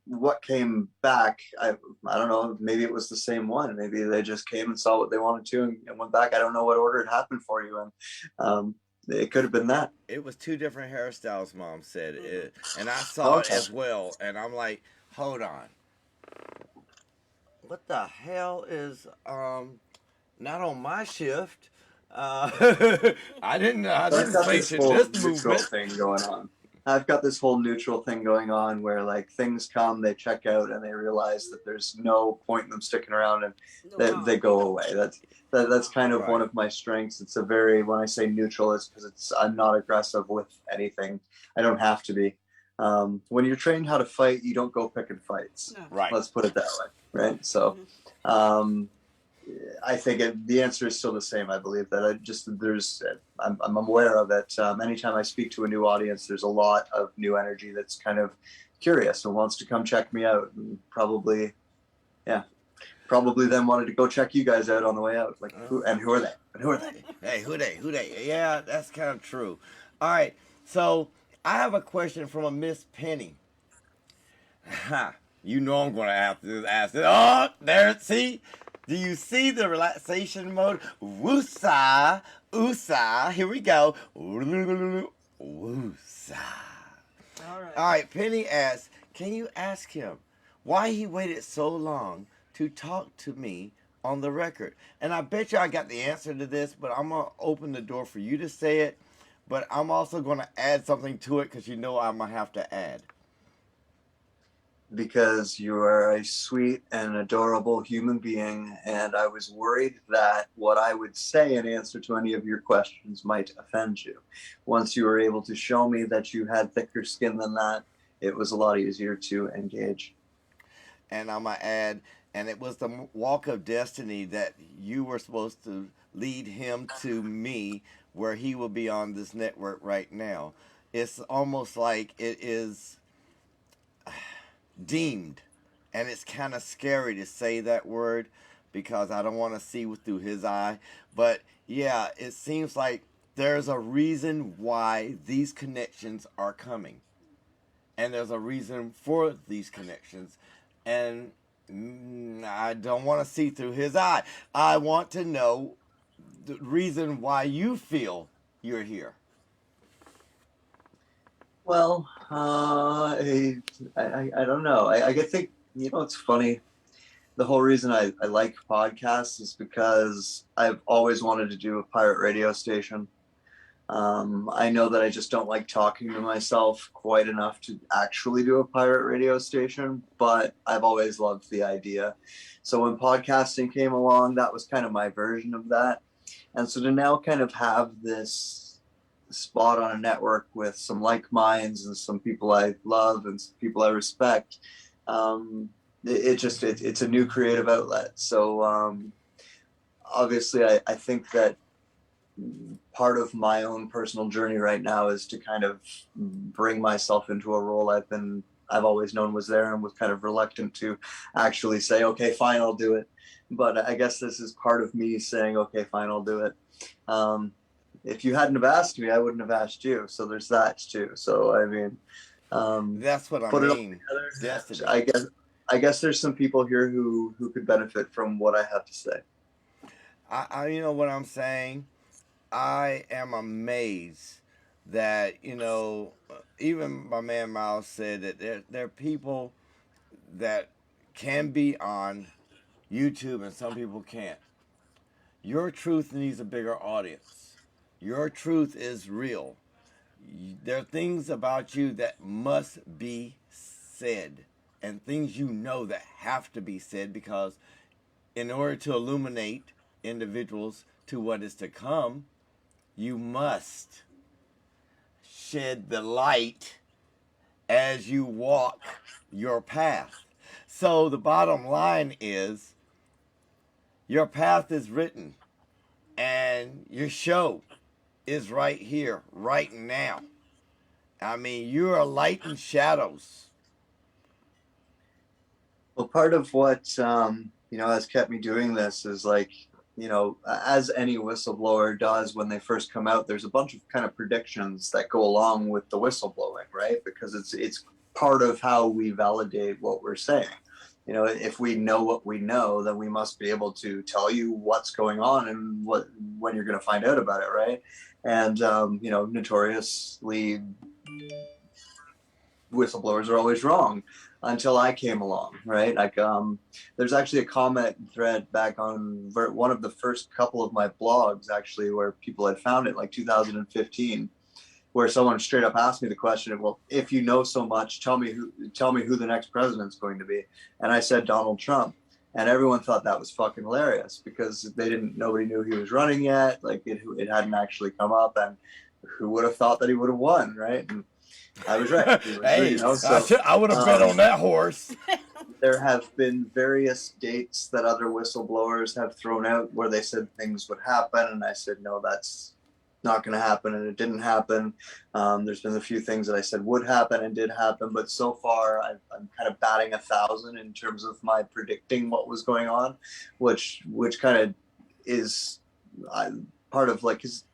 what came back, I don't know, maybe it was the same one. Maybe they just came and saw what they wanted to and went back. I don't know what order it happened for you. And it could have been that. It was two different hairstyles, Mom said. And I saw it as well. And I'm like, hold on. What the hell is not on my shift? I didn't place in this movement thing going on. I've got this whole neutral thing going on where like things come, they check out, and they realize that there's no point in them sticking around, and they go away. That's kind of one of my strengths. It's when I say neutral, it's because I'm not aggressive with anything. I don't have to be. When you're trained how to fight, you don't go picking fights. No. Right. Let's put it that way, right? So, I think the answer is still the same. I believe that I'm aware of it. Anytime I speak to a new audience, there's a lot of new energy that's kind of curious and wants to come check me out, and probably then wanted to go check you guys out on the way out. Like, who are they? And who are they? Hey, who they? Yeah, that's kind of true. All right, so I have a question from a Miss Penny. Ha, you know I'm going to have to ask it. Oh, there, see? Do you see the relaxation mode? Woosah, oosa, here we go. Woosah. All right. All right, Penny asks, can you ask him why he waited so long to talk to me on the record? And I bet you I got the answer to this, but I'm going to open the door for you to say it. But I'm also going to add something to it because you know I'm going to have to add. Because you are a sweet and adorable human being, and I was worried that what I would say in answer to any of your questions might offend you. Once you were able to show me that you had thicker skin than that, it was a lot easier to engage. And I'm going to add, and it was the walk of destiny that you were supposed to lead him to me, where he will be on this network right now. It's almost like it is deemed, and it's kind of scary to say that word because I don't want to see through his eye, but yeah, it seems like there's a reason why these connections are coming, and there's a reason for these connections, and I don't want to see through his eye. I want to know the reason why you feel you're here. Well, I don't know. I think, it's funny. The whole reason I like podcasts is because I've always wanted to do a pirate radio station. I know that I just don't like talking to myself quite enough to actually do a pirate radio station, but I've always loved the idea. So when podcasting came along, that was kind of my version of that. And so to now kind of have this spot on a network with some like minds and some people I love and some people I respect, it's a new creative outlet. So obviously I think that part of my own personal journey right now is to kind of bring myself into a role I've always known was there and was kind of reluctant to actually say, okay, fine, I'll do it. But I guess this is part of me saying, okay, fine, I'll do it. If you hadn't have asked me, I wouldn't have asked you. So there's that too. So I mean, That's what I put it all mean. together. Destiny. I guess there's some people here who could benefit from what I have to say. I you know what I'm saying? I am amazed that, even my man Miles said that there are people that can be on YouTube and some people can't. Your truth needs a bigger audience. Your truth is real. There are things about you that must be said, and things that have to be said, because in order to illuminate individuals to what is to come, you must shed the light as you walk your path. So the bottom line is, your path is written, and your show is right here, right now. I mean, you are light and shadows. Well, part of what has kept me doing this is as any whistleblower does when they first come out, there's a bunch of kind of predictions that go along with the whistleblowing, right? Because it's part of how we validate what we're saying. If we know what we know, then we must be able to tell you what's going on and when you're going to find out about it, right? And notoriously, whistleblowers are always wrong until I came along, right? There's actually a comment thread back on one of the first couple of my blogs, actually, where people had found it, like 2015, where someone straight up asked me the question, well, if you know so much, tell me who the next president's going to be. And I said Donald Trump. And everyone thought that was fucking hilarious because nobody knew he was running yet. Like it hadn't actually come up, and who would have thought that he would have won, right? And I was right. He was, Hey, you know, so I would have bet on that horse. there have been various dates that other whistleblowers have thrown out where they said things would happen, and I said, no, that's not going to happen, and it didn't happen. There's been a few things that I said would happen and did happen, but so far I'm kind of batting 1,000 in terms of my predicting what was going on, which kind of is part of like, because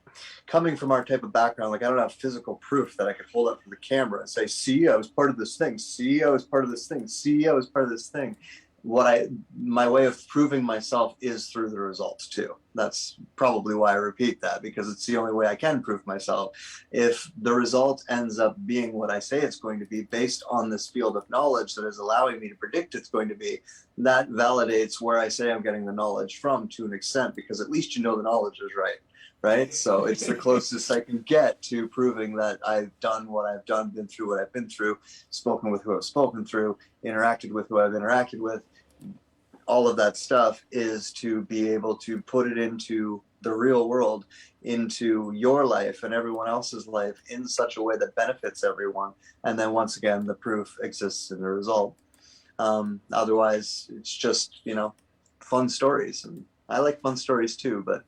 coming from our type of background, like I don't have physical proof that I could hold up to the camera and say, see, I was part of this thing. See, I was part of this thing. See, I was part of this thing. My way of proving myself is through the results too. That's probably why I repeat that, because it's the only way I can prove myself. If the result ends up being what I say it's going to be based on this field of knowledge that is allowing me to predict it's going to be, that validates where I say I'm getting the knowledge from to an extent, because at least you know the knowledge is right? So it's the closest I can get to proving that I've done what I've done, been through what I've been through, spoken with who I've spoken through, interacted with who I've interacted with. All of that stuff is to be able to put it into the real world, into your life and everyone else's life in such a way that benefits everyone. And then once again, the proof exists in the result. Otherwise, it's just, fun stories. And I like fun stories too, but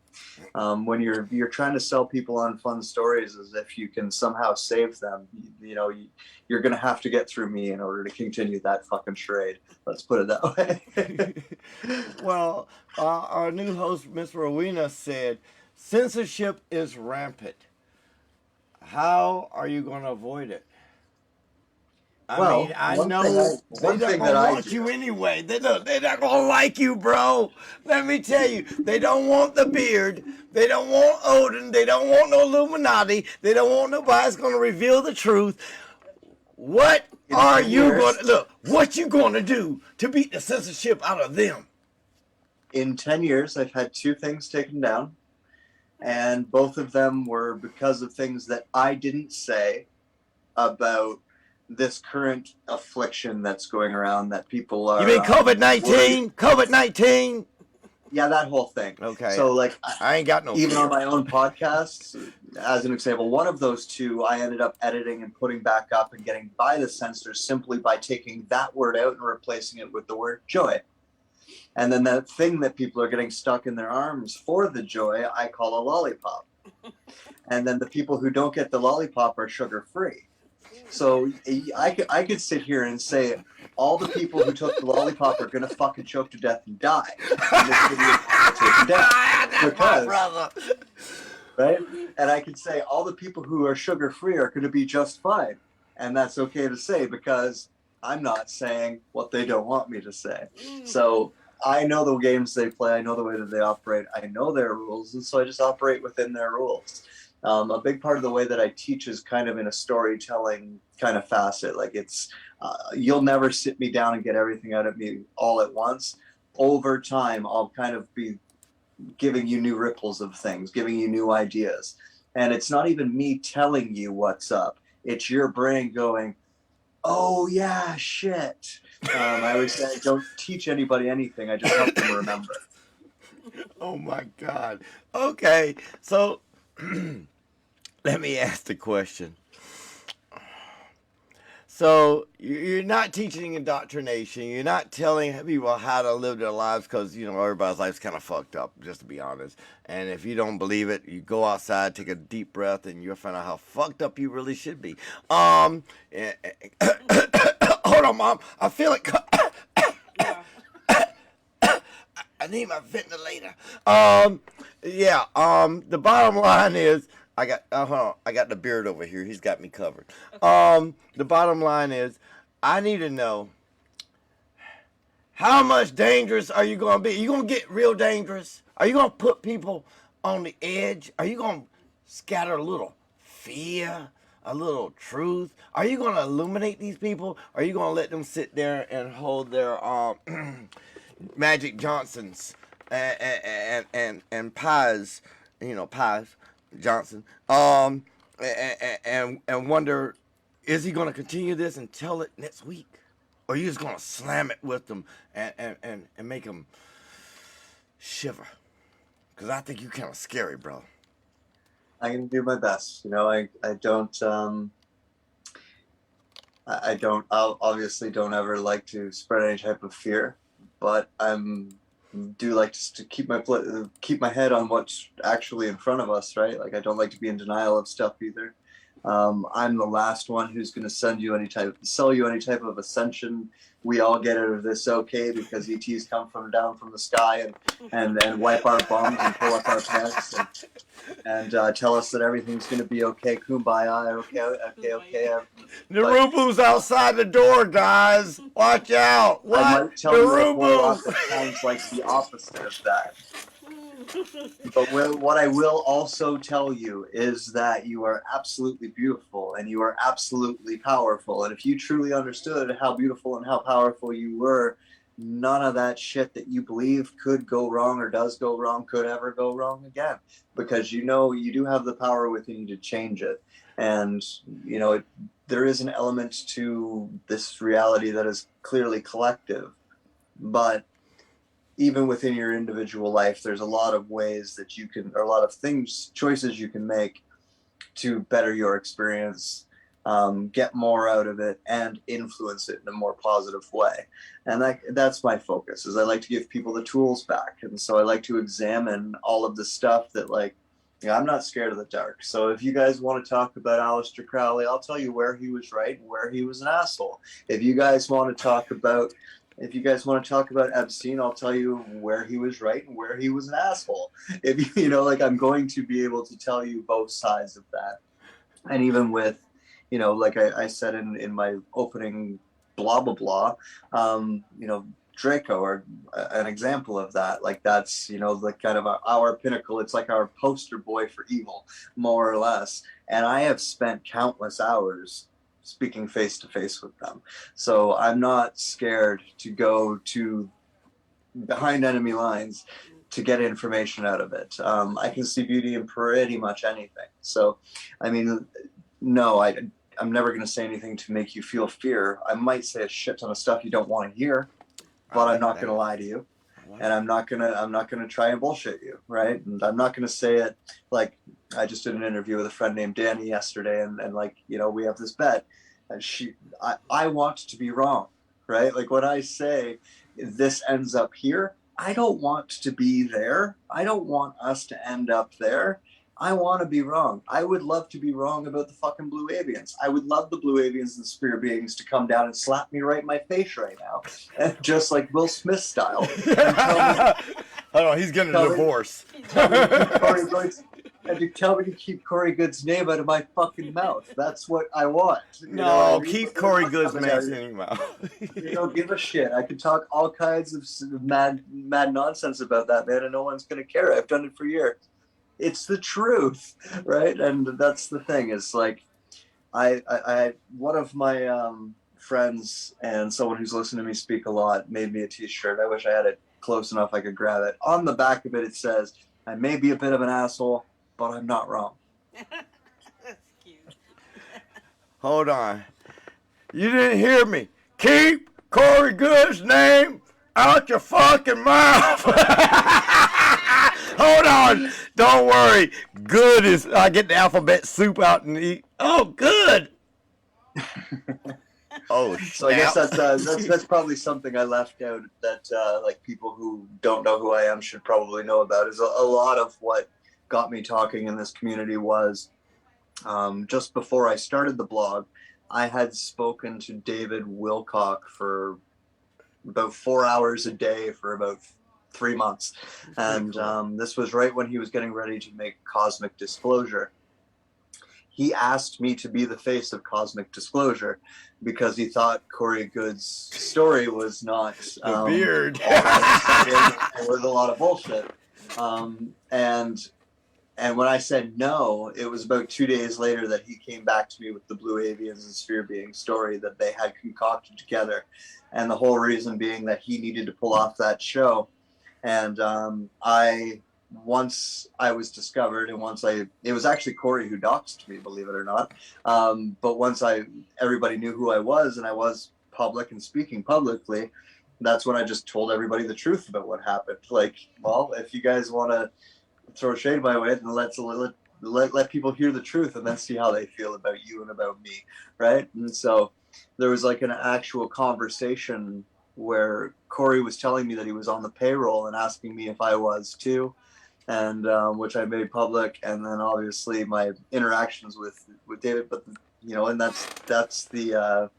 when you're trying to sell people on fun stories as if you can somehow save them, you're gonna have to get through me in order to continue that fucking charade. Let's put it that way. Well, our new host, Miss Rowena, said censorship is rampant. How are you going to avoid it? I know they're not going to want you anyway. They're not going to like you, bro. Let me tell you, they don't want the beard. They don't want Odin. They don't want no Illuminati. They don't want nobody that's going to reveal the truth. What are you going to look? What you going to do to beat the censorship out of them? In 10 years, I've had 2 things taken down, and both of them were because of things that I didn't say about this current affliction that's going around that people are. You mean COVID-19? COVID-19? Yeah, that whole thing. Okay. So, like, I ain't got no even fear. on my own podcasts, as an example, one of those 2, I ended up editing and putting back up and getting by the censors simply by taking that word out and replacing it with the word joy. And then that thing that people are getting stuck in their arms for the joy, I call a lollipop. And then the people who don't get the lollipop are sugar-free. So I could sit here and say all the people who took the lollipop are going to fucking choke to death and die. And this video is taken down. Because, right? And I could say all the people who are sugar-free are going to be just fine. And that's okay to say because I'm not saying what they don't want me to say. So I know the games they play. I know the way that they operate. I know their rules. And so I just operate within their rules. A big part of the way that I teach is kind of in a storytelling kind of facet. Like it's, you'll never sit me down and get everything out of me all at once. Over time, I'll kind of be giving you new ripples of things, giving you new ideas. And it's not even me telling you what's up. It's your brain going, oh yeah, shit. I always say, don't teach anybody anything. I just help them remember. Oh my God. Okay. So let me ask the question. So you're not teaching indoctrination. You're not telling people how to live their lives because, everybody's life's kind of fucked up, just to be honest. And if you don't believe it, you go outside, take a deep breath, and you'll find out how fucked up you really should be. Hold on, Mom. I feel it. I need my ventilator. The bottom line is, I got the beard over here. He's got me covered. The bottom line is, I need to know how much dangerous are you going to be? Are you going to get real dangerous? Are you going to put people on the edge? Are you going to scatter a little fear, a little truth? Are you going to illuminate these people? Are you going to let them sit there and hold their Magic Johnsons and pies, pies Johnson, and wonder, is he going to continue this and tell it next week, or are you just going to slam it with them and make them shiver? Because I think you're kind of scary, bro. I'm going to do my best. I don't. I don't, I obviously don't ever like to spread any type of fear, but do like to keep my head on what's actually in front of us, right? Like I don't like to be in denial of stuff either. I'm the last one who's going to sell you any type of ascension. We all get out of this okay because ETs come from down from the sky and wipe our bums and pull up our pants and tell us that everything's going to be okay. Kumbaya, okay. Narubu's outside the door, guys. Watch out. What? I might tell you a whole lot Narubu. that sounds like the opposite of that. But what I will also tell you is that you are absolutely beautiful and you are absolutely powerful. And if you truly understood how beautiful and how powerful you were, none of that shit that you believe could go wrong or does go wrong could ever go wrong again. Because you do have the power within you to change it. And, there is an element to this reality that is clearly collective. But even within your individual life, there's a lot of ways that or a lot of choices you can make to better your experience, get more out of it, and influence it in a more positive way. And that's my focus, is I like to give people the tools back. And so I like to examine all of the stuff that, I'm not scared of the dark. So if you guys want to talk about Aleister Crowley, I'll tell you where he was right and where he was an asshole. If you guys want to talk about Epstein, I'll tell you where he was right and where he was an asshole. If I'm going to be able to tell you both sides of that. And even with, like I said in my opening blah, blah, blah, Draco are an example of that. Like that's, like kind of our pinnacle. It's like our poster boy for evil, more or less. And I have spent countless hours speaking face to face with them. So I'm not scared to go to behind enemy lines to get information out of it. I can see beauty in pretty much anything. So, no, I'm never going to say anything to make you feel fear. I might say a shit ton of stuff you don't want to hear, but I'm not going to lie to you. And I'm not gonna try and bullshit you, right? And I'm not gonna say it like I just did an interview with a friend named Danny yesterday, and we have this bet, and I want to be wrong, right? Like when I say this ends up here, I don't want to be there. I don't want us to end up there. I want to be wrong. I would love to be wrong about the fucking blue avians. I would love the blue avians and spirit beings to come down and slap me right in my face right now, just like Will Smith style. Hold on, he's getting a divorce. And you tell me to keep Corey Good's name out of my fucking mouth. That's what I want. Keep Corey Good's name in your mouth. Don't give a shit. I can talk all kinds of mad nonsense about that, man, and no one's gonna care. I've done it for years. It's the truth, right? And that's the thing. Is like, I one of my friends and someone who's listened to me speak a lot made me a T-shirt. I wish I had it close enough I could grab it. On the back of it, it says, "I may be a bit of an asshole, but I'm not wrong." That's cute. Hold on. You didn't hear me. Keep Corey Good's name out your fucking mouth. Hold on. Don't worry. Good is, I get the alphabet soup out and eat. Oh, good. Oh, so I guess that's probably something I left out that like people who don't know who I am should probably know about. Is a lot of what got me talking in this community was just before I started the blog, I had spoken to David Wilcock for about 4 hours a day for about 3 months. And this was right when he was getting ready to make Cosmic Disclosure. He asked me to be the face of Cosmic Disclosure because he thought Corey Good's story was not the beard. It was a lot of bullshit. And when I said no, it was about 2 days later that he came back to me with the Blue Avians and Sphere Being story that they had concocted together. And the whole reason being that he needed to pull off that show. And once I was discovered and it was actually Corey who doxed me, believe it or not. But once everybody knew who I was and I was public and speaking publicly, that's when I just told everybody the truth about what happened. Like, well, if you guys want to throw shade my way, then let people hear the truth and then see how they feel about you and about me, right? And so there was like an actual conversation where Corey was telling me that he was on the payroll and asking me if I was too, and which I made public, and then obviously my interactions with David. But you know, and that's the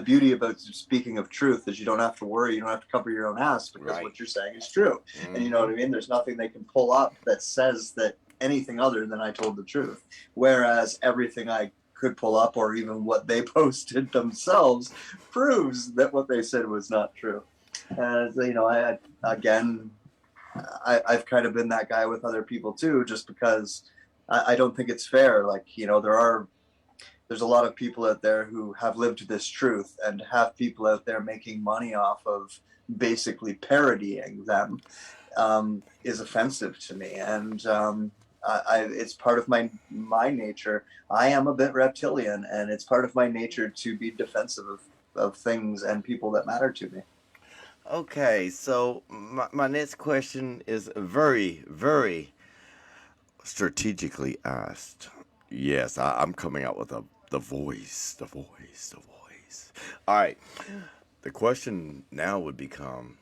beauty about speaking of truth is you don't have to worry, you don't have to cover your own ass, because what you're saying is true. And you know what I mean? There's nothing they can pull up that says that anything other than I told the truth. Whereas everything I could pull up, or even what they posted themselves, proves that what they said was not true. And you know, I've kind of been that guy with other people too, just because I don't think it's fair. Like, you know, there's a lot of people out there who have lived this truth, and have people out there making money off of basically parodying them is offensive to me. And it's part of my nature. I am a bit reptilian, and it's part of my nature to be defensive of things and people that matter to me. Okay, so my next question is very, very strategically asked. Yes, I'm coming out with the voice. All right, the question now would become,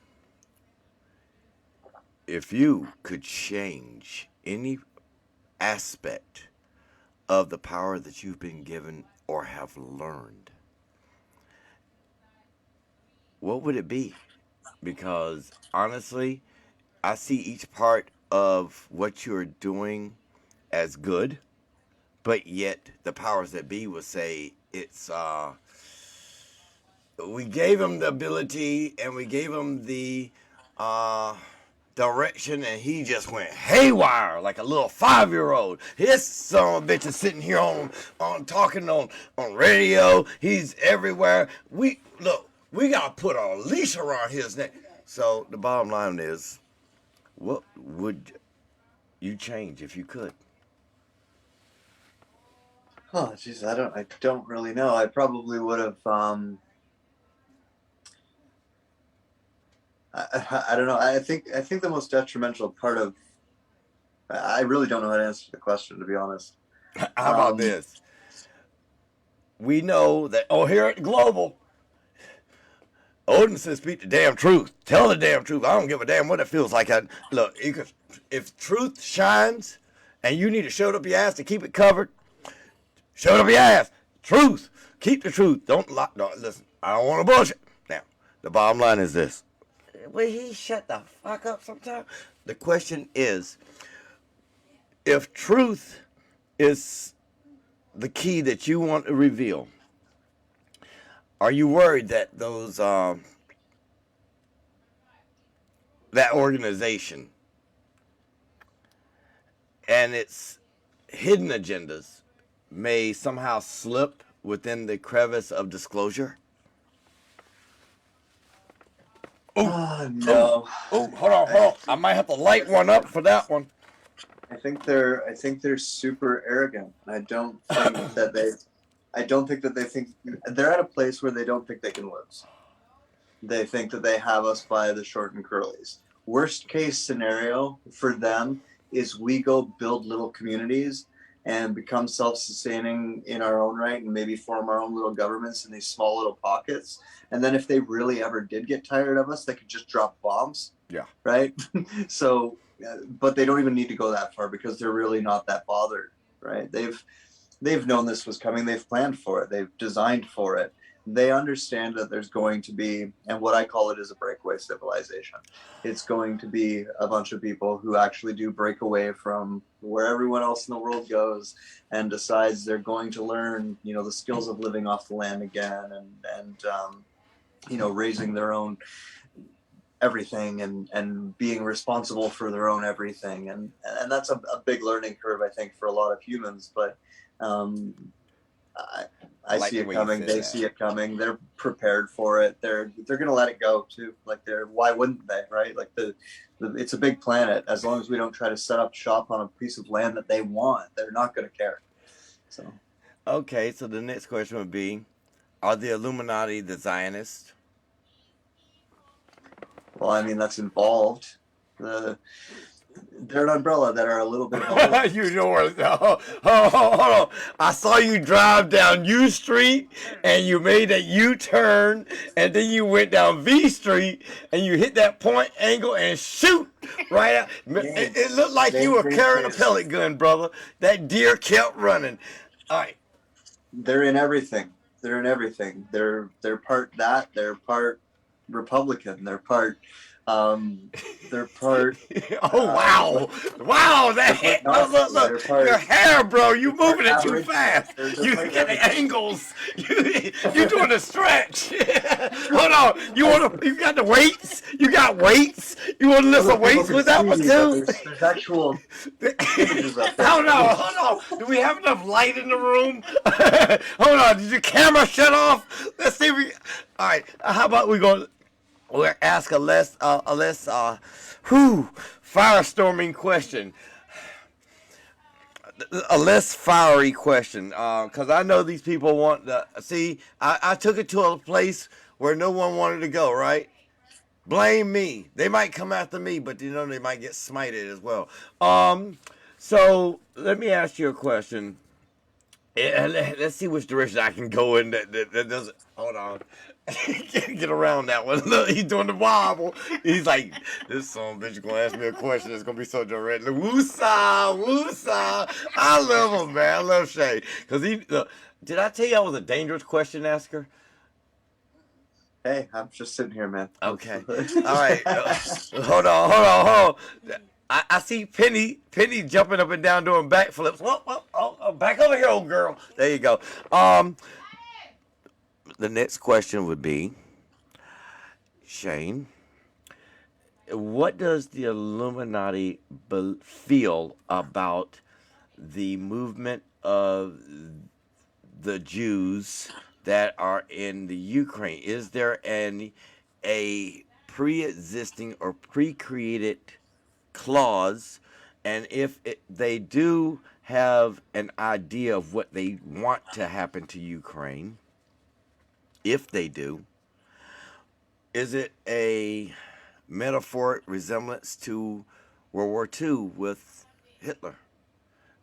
if you could change any aspect of the power that you've been given or have learned, what would it be? Because honestly, I see each part of what you're doing as good, but yet the powers that be would say it's we gave him the ability and we gave him the direction, and he just went haywire like a little 5-year-old. This son of a bitch is sitting here on talking on radio. He's everywhere. We gotta put a leash around his neck. So the bottom line is, what would you change if you could? Oh, geez, I don't really know. I probably would have. I don't know. I think the most detrimental part of. I really don't know how to answer the question, to be honest. How about this? We know that. Oh, here at Global, Odin says, "Speak the damn truth. Tell the damn truth. I don't give a damn what it feels like." Look, if truth shines, and you need to show it up your ass to keep it covered, show it up your ass. Truth. Keep the truth. Don't lie. No, listen, I don't want to bullshit. Now, the bottom line is this. Will he shut the fuck up sometime? The question is, if truth is the key that you want to reveal, are you worried that those that organization and its hidden agendas may somehow slip within the crevice of disclosure? No. Oh, hold on. I might have to light one up for that one. I think they're super arrogant. I don't think that they think they're at a place where they don't think they can lose. They think that they have us by the short and curlies. Worst case scenario for them is we go build little communities and become self-sustaining in our own right, and maybe form our own little governments in these small little pockets. And then if they really ever did get tired of us, they could just drop bombs. Yeah. Right? So, but they don't even need to go that far, because they're really not that bothered, right? They've known this was coming. They've planned for it. They've designed for it. They understand that there's going to be, and what I call it is a breakaway civilization. It's going to be a bunch of people who actually do break away from where everyone else in the world goes, and decides they're going to learn, you know, the skills of living off the land again, and you know, raising their own everything, and being responsible for their own everything. And that's a big learning curve, I think, for a lot of humans. But I like see it coming. They see it coming. They're prepared for it. They're going to let it go too. Like, why wouldn't they? Right? Like it's a big planet. As long as we don't try to set up shop on a piece of land that they want, they're not going to care. So. Okay. So the next question would be, are the Illuminati the Zionists? Well, I mean, that's involved. They're an umbrella that are a little bit of a You know what? Hold on. I saw you drive down U Street and you made that U-turn and then you went down V Street and you hit that point angle and shoot right out. It looked like you were carrying a pellet gun, brother. That deer kept running. All right. They're in everything. They're in everything. They're part that. They're part Republican. They're part. They're part. Oh wow! Wow! That look! Your hair, bro. You moving it too fast. You get the angles. You doing a stretch. Hold on. You got the weights. You got weights. You want to lift some weights with that one too? There's actual images up there. Hold on. Do we have enough light in the room? Hold on. Did your camera shut off? Let's see. All right. How about we go? We'll ask a less firestorming question. A less fiery question. Because I know these people want to see. I took it to a place where no one wanted to go, right? Blame me. They might come after me, but you know they might get smited as well. So let me ask you a question. Let's see which direction I can go in that doesn't. Hold on. Get around that one. Look, he's doing the wobble. He's like, this son of a bitch gonna ask me a question that's gonna be so direct. Woosah. I love him, man. I love Shay. Because did I tell you I was a dangerous question asker? Hey, I'm just sitting here, man. Okay. All right. Hold on. I see Penny jumping up and down doing backflips. Oh, back over here, old girl. There you go. The next question would be, Shane, what does the Illuminati feel about the movement of the Jews that are in the Ukraine? Is there a pre-existing or pre-created clause? And if they do have an idea of what they want to happen to Ukraine, if they do, is it a metaphoric resemblance to World War II with Hitler?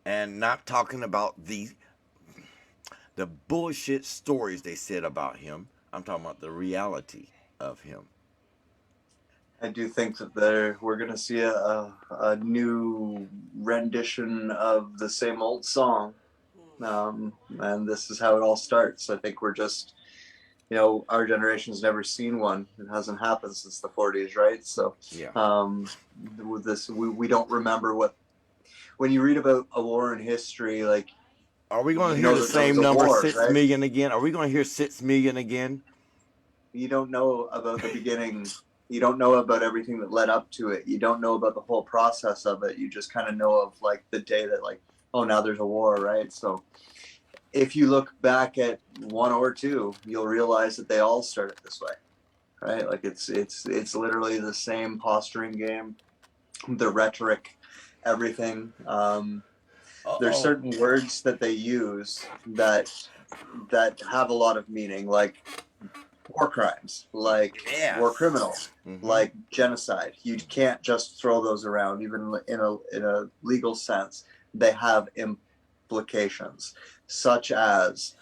And not talking about the bullshit stories they said about him. I'm talking about the reality of him. I do think that we're going to see a new rendition of the same old song. And this is how it all starts. I think we're just, our generation's never seen one. It hasn't happened since the 40s, right? So yeah. With this, we don't remember when you read about a war in history, like, are we going to hear the same number, 6 million again? Are we going to hear 6 million again? You don't know about the beginning. You don't know about everything that led up to it. You don't know about the whole process of it. You just kind of know of like the day that like, oh, now there's a war, right? So if you look back at one or two, you'll realize that they all started this way, right? Like it's literally the same posturing game, the rhetoric, everything. There's certain words that they use that have a lot of meaning, like war crimes, like war criminals, like genocide. You can't just throw those around, even in a legal sense. They have implications, such as,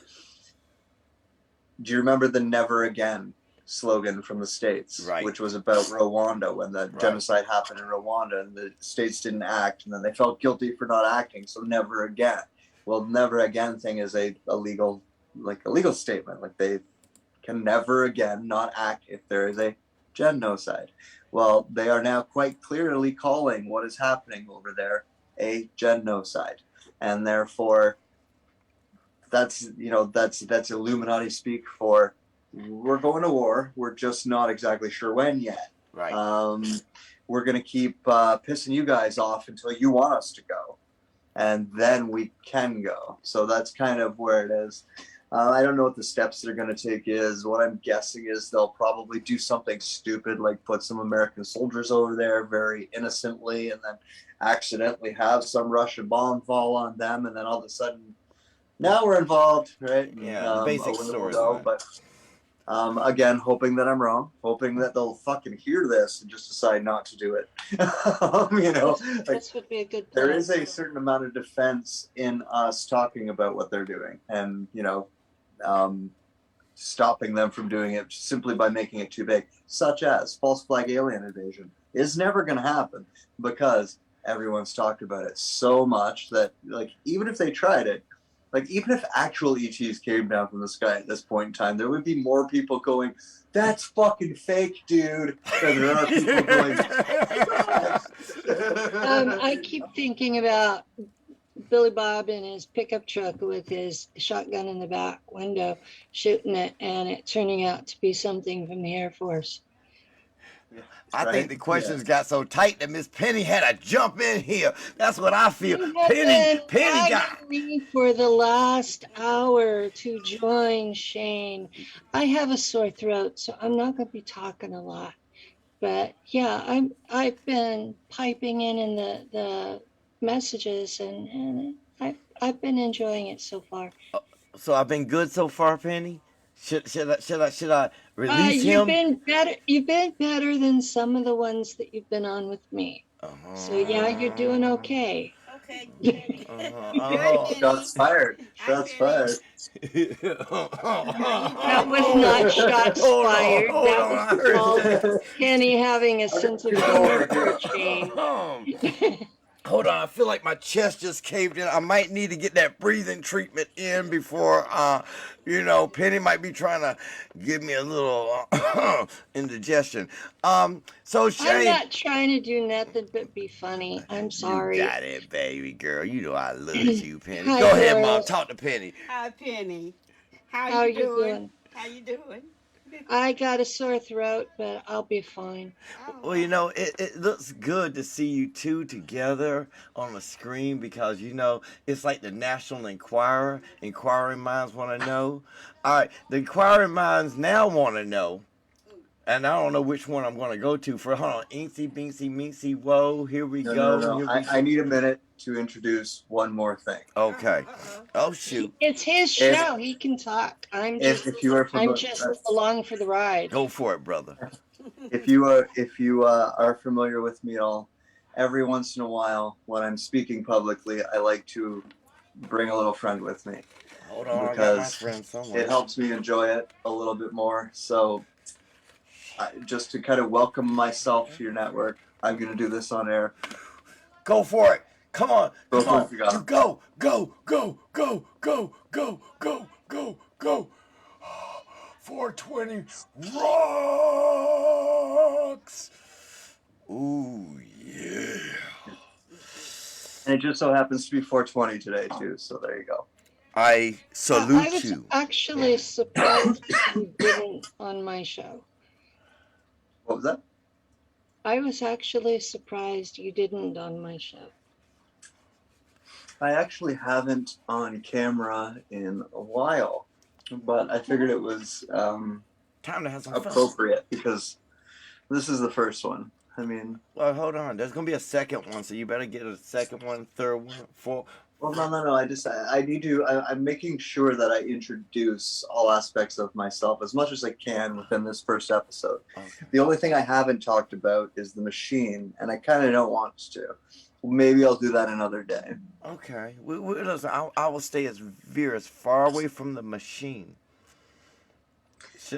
do you remember the "Never Again" slogan from the States, which was about Rwanda, when the genocide happened in Rwanda and the States didn't act, and then they felt guilty for not acting, so never again. Well, never again thing is a legal statement. Like, they can never again not act if there is a genocide. Well, they are now quite clearly calling what is happening over there a genocide, and therefore that's Illuminati speak for, we're going to war, we're just not exactly sure when yet. Right. We're going to keep pissing you guys off until you want us to go, and then we can go. So that's kind of where it is. I don't know what the steps they're going to take is. What I'm guessing is they'll probably do something stupid, like put some American soldiers over there very innocently, and then accidentally have some Russian bomb fall on them, and then all of a sudden, now we're involved, right? Yeah, basic story. But Again, hoping that I'm wrong, hoping that they'll fucking hear this and just decide not to do it. You know, like, This would be a good there plan. is a certain amount of defense in us talking about what they're doing, and you know, stopping them from doing it simply by making it too big, such as false flag alien invasion, is never going to happen because everyone's talked about it so much that, like, even if they tried it, like, even if actual ETs came down from the sky at this point in time, there would be more people going, "That's fucking fake, dude," than there are people going. I keep thinking about Billy Bob in his pickup truck with his shotgun in the back window shooting it, and it turning out to be something from the Air Force. I Right? think the questions Yeah. got so tight that Miss Penny had to jump in here. That's what I feel. You have Penny been got. nagging me for the last hour to join Shane. I have a sore throat, so I'm not going to be talking a lot. But yeah, I've been piping in the messages, and I've been enjoying it so far. So I've been good so far, Penny. Should I release You've him? been better. You've been better than some of the ones that you've been on with me. So yeah, you're doing okay. Okay. Shots fired. Shots fired. That was not shots fired. Hold That on, was I heard called that. Penny having a sense of humor for a change. Hold on, I feel like my chest just caved in. I might need to get that breathing treatment in before, you know, Penny might be trying to give me a little indigestion. So Shane, I'm not trying to do nothing but be funny. I'm sorry. you got it, baby girl. You know I love you, Penny. Hi, Go ahead, Mom. Doris. Talk to Penny. Hi, Penny. How How are you you doing? doing? How you doing? I got a sore throat, but I'll be fine. Well, you know, it looks good to see you two together on the screen because, you know, it's like the National Enquirer. Inquiring minds want to know. All right, the inquiring minds now want to know. And I don't know which one I'm going to go to for. Hold on. Inksy, Binksy, Minksy, whoa. Here we go. No. Here we I need a minute to introduce one more thing. Okay. Oh, shoot. It's his show. He can talk. I'm just If you are I'm just along for the ride. Go for it, brother. if you are familiar with me at all, every once in a while when I'm speaking publicly, I like to bring a little friend with me Hold on. I got my because friend somewhere. it helps me enjoy it a little bit more. So, just to kind of welcome myself to your network, I'm going to do this on air. Go for it. Come on. Go Come for it, on. you got You it. go. Go. Go. Go. Go. Go. Go. Go. Go. 420 rocks. Ooh, yeah. And it just so happens to be 420 today too. So there you go. I salute I was you. actually surprised you didn't on my show. What was that? I was actually surprised you didn't on my show. I actually haven't on camera in a while, but I figured it was Time to have some fun. appropriate because this is the first one. I mean, Well, hold on. There's going to be a second one, so you better get a second one, third one, fourth. well, no. I need to. I'm making sure that I introduce all aspects of myself as much as I can within this first episode. Okay. The only thing I haven't talked about is the machine, and I kind of don't want to. Maybe I'll do that another day. Okay. Listen, I will stay as far away from the machine.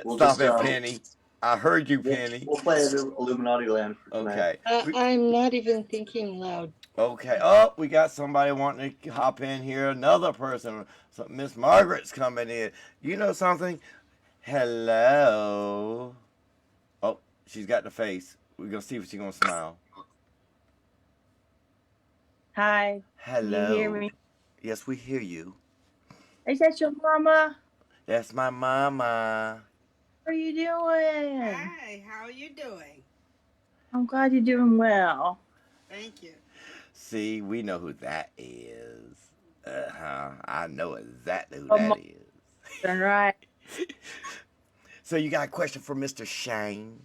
We'll Stop just, it, Penny. I heard you, Penny. We'll play Illuminati Land for tonight. Okay. I'm not even thinking loud. Okay. Oh, we got somebody wanting to hop in here. Another person. So Miss Margaret's coming in. You know something? Hello. Oh, she's got the face. We're going to see if she's going to smile. Hi. Hello. You hear me? Yes, we hear you. Is that your mama? That's my mama. What are you doing? Hi, how are you doing? I'm glad you're doing well. Thank you. See, we know who that is. I know exactly who Oh, that is. All right. So you got a question for Mr. Shane?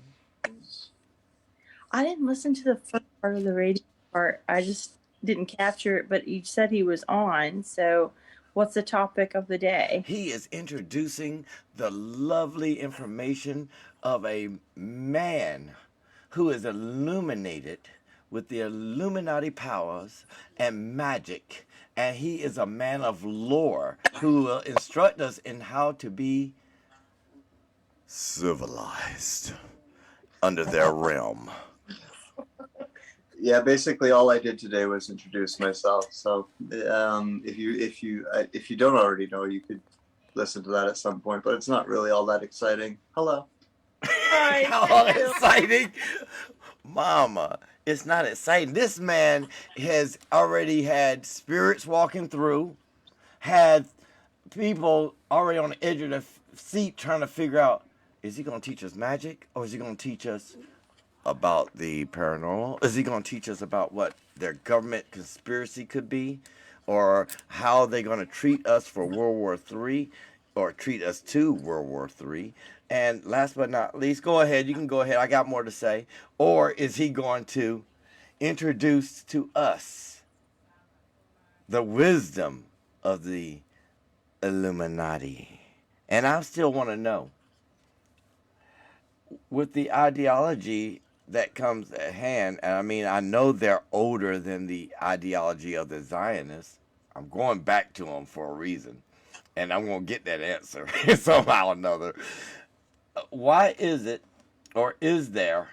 I didn't listen to the first part of the radio part. I just didn't capture it, but you said he was on. So What's the topic of the day? He is introducing the lovely information of a man who is illuminated with the Illuminati powers and magic. And he is a man of lore who will instruct us in how to be civilized under their realm. Yeah, basically all I did today was introduce myself. So if you don't already know, you could listen to that at some point. But it's not really all that exciting. Hello. Hi. How exciting! Mama, it's not exciting. This man has already had spirits walking through, had people already on the edge of the seat trying to figure out, is he going to teach us magic or is he going to teach us about the paranormal? Is he going to teach us about what their government conspiracy could be, or how they're going to treat us for World War III, or treat us to World War III? And last but not least, go ahead. You can go ahead. I got more to say. Or is he going to introduce to us the wisdom of the Illuminati? And I still want to know, with the ideology that comes at hand, and I mean, I know they're older than the ideology of the Zionists. I'm going back to them for a reason, and I'm going to get that answer somehow or another. Why is it, or is there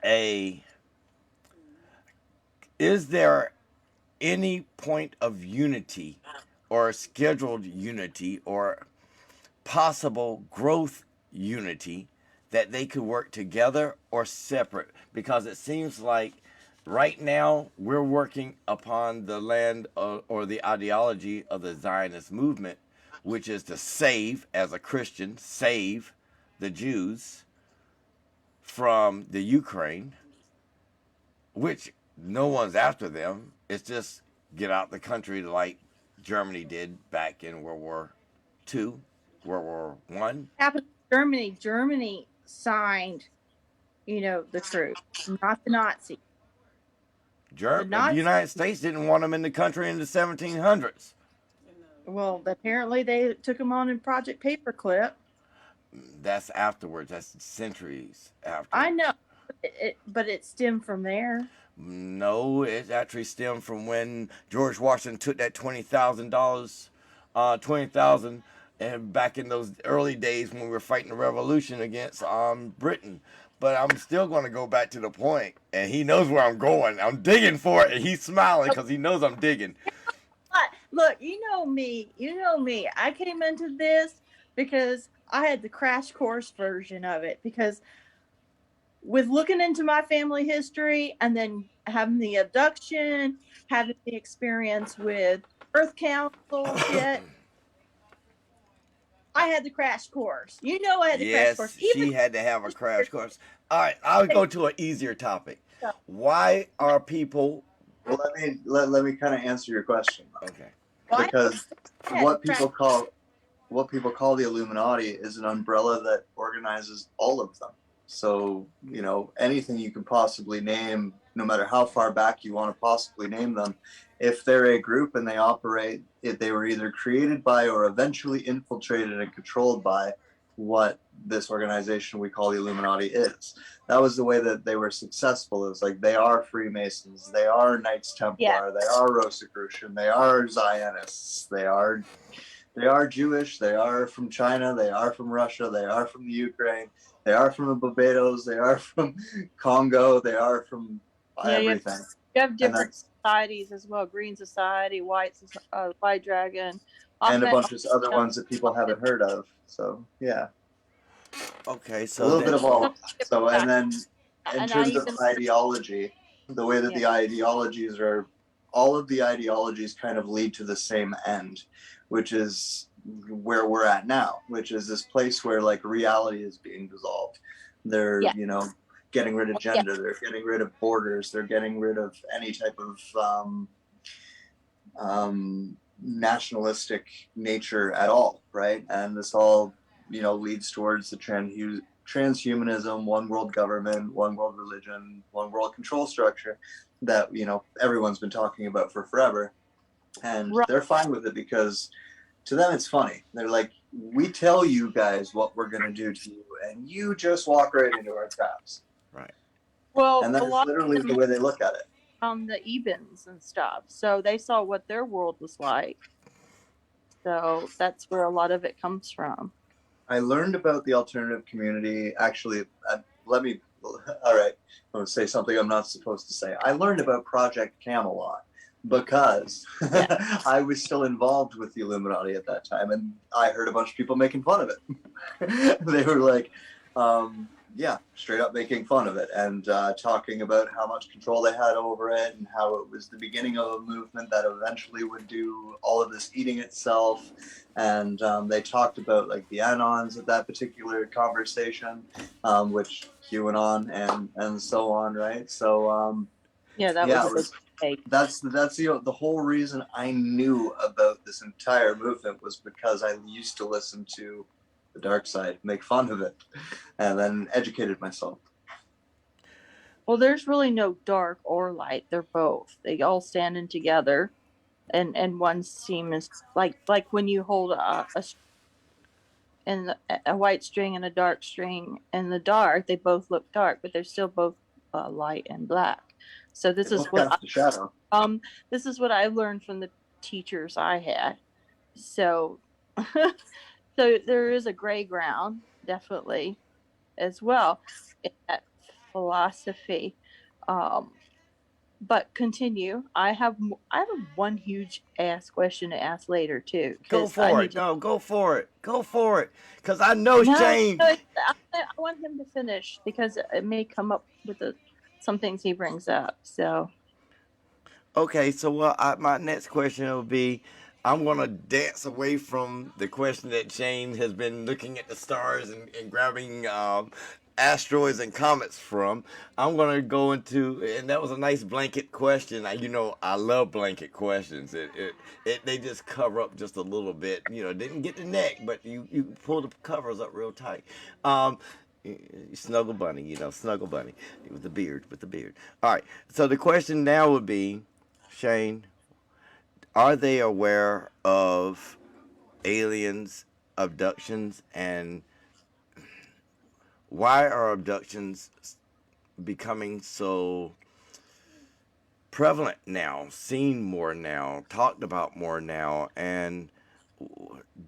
any point of unity or scheduled unity or possible growth unity that they could work together or separate? Because it seems like right now we're working upon the land or the ideology of the Zionist movement, which is to save, as a Christian, save the Jews from the Ukraine, which no one's after them. It's just get out the country like Germany did back in World War II, World War One. Happened in Germany. Germany signed, the truce, not the Nazis. The United States didn't want them in the country in the 1700s. Well, apparently they took them on in Project Paperclip. That's afterwards. That's centuries after. I know, but it stemmed from there. No, it actually stemmed from when George Washington took that $20,000, $20,000, and back in those early days when we were fighting the revolution against Britain. But I'm still going to go back to the point, and he knows where I'm going. I'm digging for it, and he's smiling because he knows I'm digging. Look, you know me. I came into this because I had the crash course version of it, because with looking into my family history and then having the abduction, having the experience with Earth Council shit, I had the crash course. I had the crash course. Yes, she had to have a crash course. All right, I'll go to an easier topic. Why are people... Well, let me kind of answer your question. Okay. Because what people call the Illuminati is an umbrella that organizes all of them. So, anything you can possibly name, no matter how far back you want to possibly name them, if they're a group and they operate, if they were either created by or eventually infiltrated and controlled by what this organization we call the Illuminati is. That was the way that they were successful. It was like, they are Freemasons, they are Knights Templar, They are Rosicrucian, they are Zionists, they are Jewish, they are from China, they are from Russia, they are from the Ukraine, they are from the Barbados, they are from Congo, they are from everything. You have different societies as well: Green Society, White Dragon, and a bunch of other ones that people haven't heard of. So yeah. Okay, so a little bit of all. So, and then in terms of ideology, the way that the ideologies are, all of the ideologies kind of lead to the same end, which is where we're at now, which is this place where like reality is being dissolved. They're, getting rid of gender, they're getting rid of borders, they're getting rid of any type of nationalistic nature at all, right? And this all, leads towards the transhumanism, one world government, one world religion, one world control structure that, everyone's been talking about for forever. And Right. they're fine with it because to them it's funny. They're like, we tell you guys what we're going to do to you, and you just walk right into our traps. Right. Well, And a that's lot literally of the way they look at it. the Ebens and stuff, so they saw what their world was like. So that's where a lot of it comes from. I learned about the alternative community. Actually, all right, I'm going to say something I'm not supposed to say. I learned about Project Camelot because I was still involved with the Illuminati at that time, and I heard a bunch of people making fun of it. They were like, straight up making fun of it and talking about how much control they had over it and how it was the beginning of a movement that eventually would do all of this eating itself. And they talked about like the Anons at that particular conversation, which QAnon and so on, right? So That was a big mistake. that's the whole reason I knew about this entire movement was because I used to listen to the dark side, make fun of it, and then educated myself. Well, there's really no dark or light. They're both. They all stand in together, and one seam is like when you hold a white string and a dark string in the dark. They both look dark, but they're still both light and black. So this is what shadow. This is what I learned from the teachers I had. So so there is a gray ground definitely as well in that philosophy. But continue. I have one huge ass question to ask later too. Go for it. No, go for it. Go for it. Because I know Shane. I want him to finish because it may come up with some things he brings up. So. Okay, so my next question will be, I'm going to dance away from the question that Shane has been looking at the stars and grabbing asteroids and comets from. I'm going to go into, and that was a nice blanket question. I love blanket questions. They just cover up just a little bit. Didn't get the neck, but you pull the covers up real tight. Snuggle bunny, snuggle bunny with the beard. All right, so the question now would be, Shane, are they aware of aliens, abductions, and why are abductions becoming so prevalent now, seen more now, talked about more now, and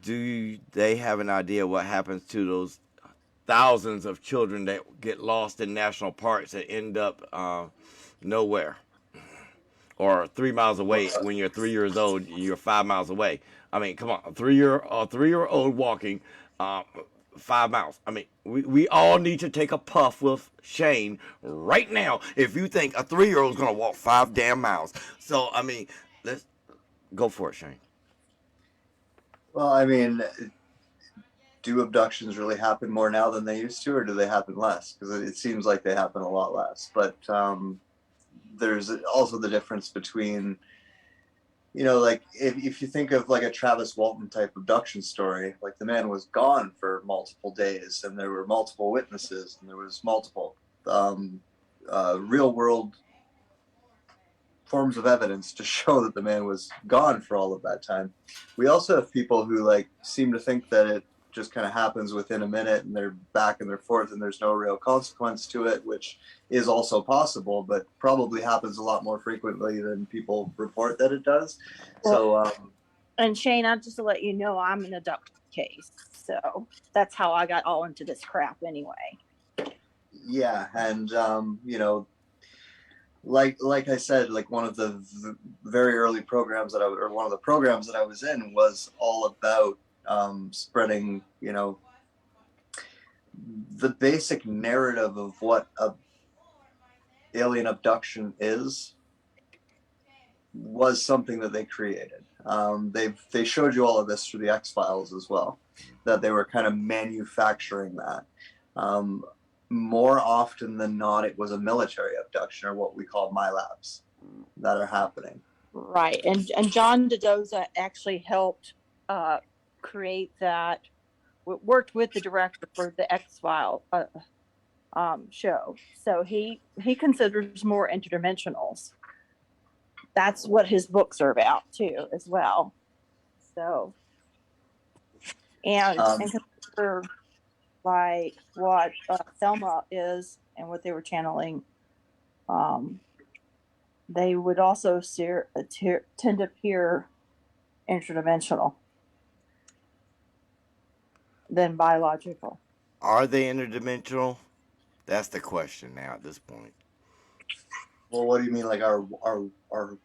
do they have an idea what happens to those thousands of children that get lost in national parks that end up nowhere? Or 3 miles away. When you're 3 years old, you're 5 miles away. I mean, come on, a three-year-old walking 5 miles. I mean, we all need to take a puff with Shane right now if you think a 3-year-old is gonna walk 5 damn miles. So I mean, let's go for it, Shane. Well, I mean, do abductions really happen more now than they used to, or do they happen less? Because it seems like they happen a lot less. But there's also the difference between, like if you think of like a Travis Walton type abduction story, like the man was gone for multiple days and there were multiple witnesses and there was multiple real world forms of evidence to show that the man was gone for all of that time. We also have people who like seem to think that it just kind of happens within a minute and they're back and they're forth and there's no real consequence to it, which is also possible, but probably happens a lot more frequently than people report that it does. And Shane, just to let you know, I'm an abduction case, so that's how I got all into this crap anyway. Yeah, and like I said, like one of the very early programs one of the programs that I was in was all about spreading, the basic narrative of what a alien abduction was something that they created. They showed you all of this through the X-Files as well, that they were kind of manufacturing that. More often than not, it was a military abduction, or what we call MILABs, that are happening. Right, and John DeDoza actually helped create that. Worked with the director for the X-Files show, so he considers more interdimensionals. that's what his books are about too, as well. So, and consider like what Thelma is and what they were channeling. They would also tend to appear interdimensional than biological. Are they interdimensional? That's the question now at this point. Well, what do you mean, like our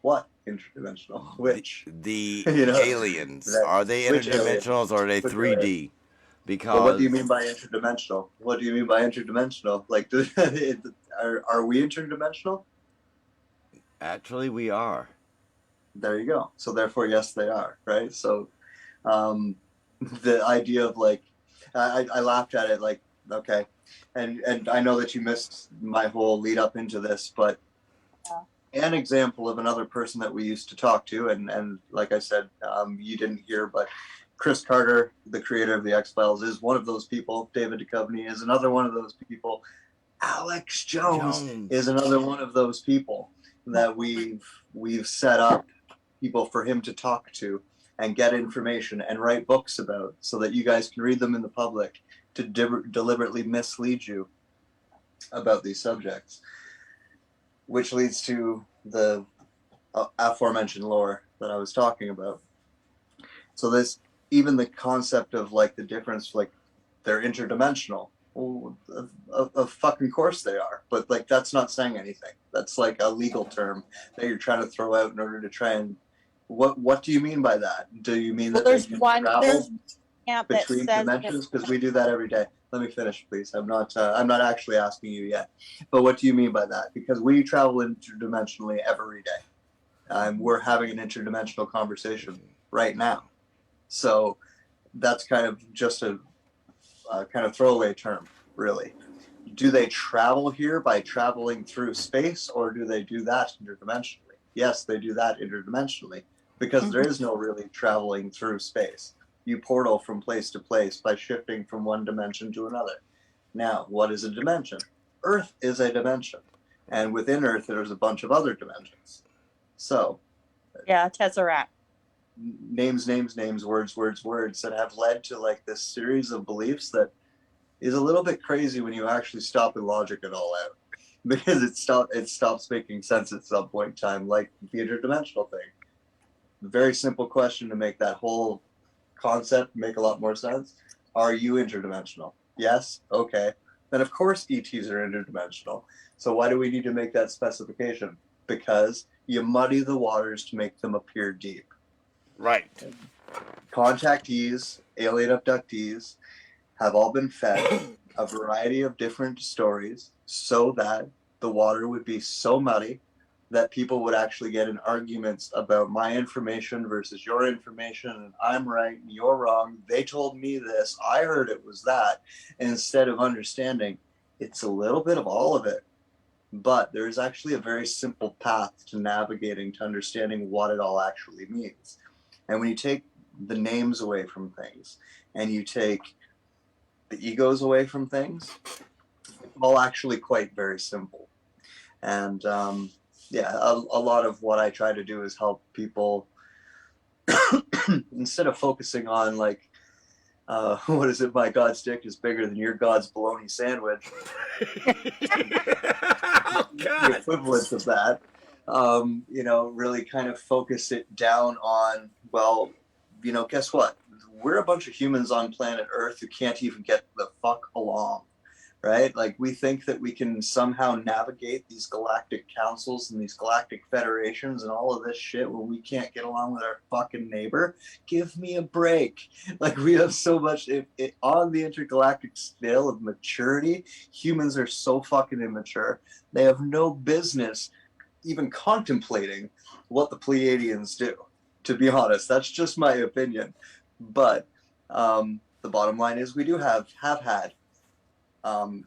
what interdimensional? Which The you know aliens, that are they which alien? interdimensionals or are they Which 3D? Well, what do you Because mean by interdimensional? What do you mean by interdimensional? Like, are we interdimensional? actually we are. There you go. So therefore, yes, they are, right? So, the idea of like, I laughed at it, like, okay, and I know that you missed my whole lead up into this, but an example of another person that we used to talk to, and like I said, you didn't hear, but Chris Carter, the creator of the X-Files, is one of those people. David Duchovny is another one of those people. Alex Jones is another one of those people that we've set up people for him to talk to and get information and write books about so that you guys can read them in the public to deliberately mislead you about these subjects, which leads to the aforementioned lore that I was talking about. So this, even the concept of like the difference, like they're interdimensional. Well, of fucking course they are, but like that's not saying anything. That's like a legal term that you're trying to throw out in order to try and what do you mean by that? Do you mean that there's they can one travel camp between dimensions? Because we do that every day. Let me finish, please. I'm not actually asking you yet. But what do you mean by that? Because we travel interdimensionally every day. We're having an interdimensional conversation right now. So that's kind of just a kind of throwaway term, really. Do they travel here by traveling through space, or do they do that interdimensionally? Yes, they do that interdimensionally, because there is no really traveling through space. You portal from place to place by shifting from one dimension to another. Now, what is a dimension? Earth is a dimension, and within Earth there's a bunch of other dimensions. So, yeah, Tesseract. Names, words that have led to like this series of beliefs that is a little bit crazy when you actually stop and logic it all out, because it stops making sense at some point in time, like the interdimensional thing. Very simple question to make that whole concept make a lot more sense. Are you interdimensional? Yes. Okay. Then of course ETs are interdimensional. So why do we need to make that specification? Because you muddy the waters to make them appear deep. Right. Contactees, alien abductees have all been fed a variety of different stories so that the water would be so muddy that people would actually get in arguments about my information versus your information, and I'm right and you're wrong. They told me this, I heard it was that, instead of understanding it's a little bit of all of it. But there's actually a very simple path to navigating to understanding what it all actually means. And when you take the names away from things and you take the egos away from things, it's all actually quite very simple. And a lot of what I try to do is help people instead of focusing on like what is it, my God's dick is bigger than your God's bologna sandwich. Oh, God. The equivalent of that, really kind of focus it down on, well, guess what? We're a bunch of humans on planet Earth who can't even get the fuck along, right? Like, we think that we can somehow navigate these galactic councils and these galactic federations and all of this shit when we can't get along with our fucking neighbor. Give me a break. Like, we have so much on the intergalactic scale of maturity. Humans are so fucking immature. They have no business even contemplating what the Pleiadians do. To be honest, that's just my opinion. But the bottom line is we do have had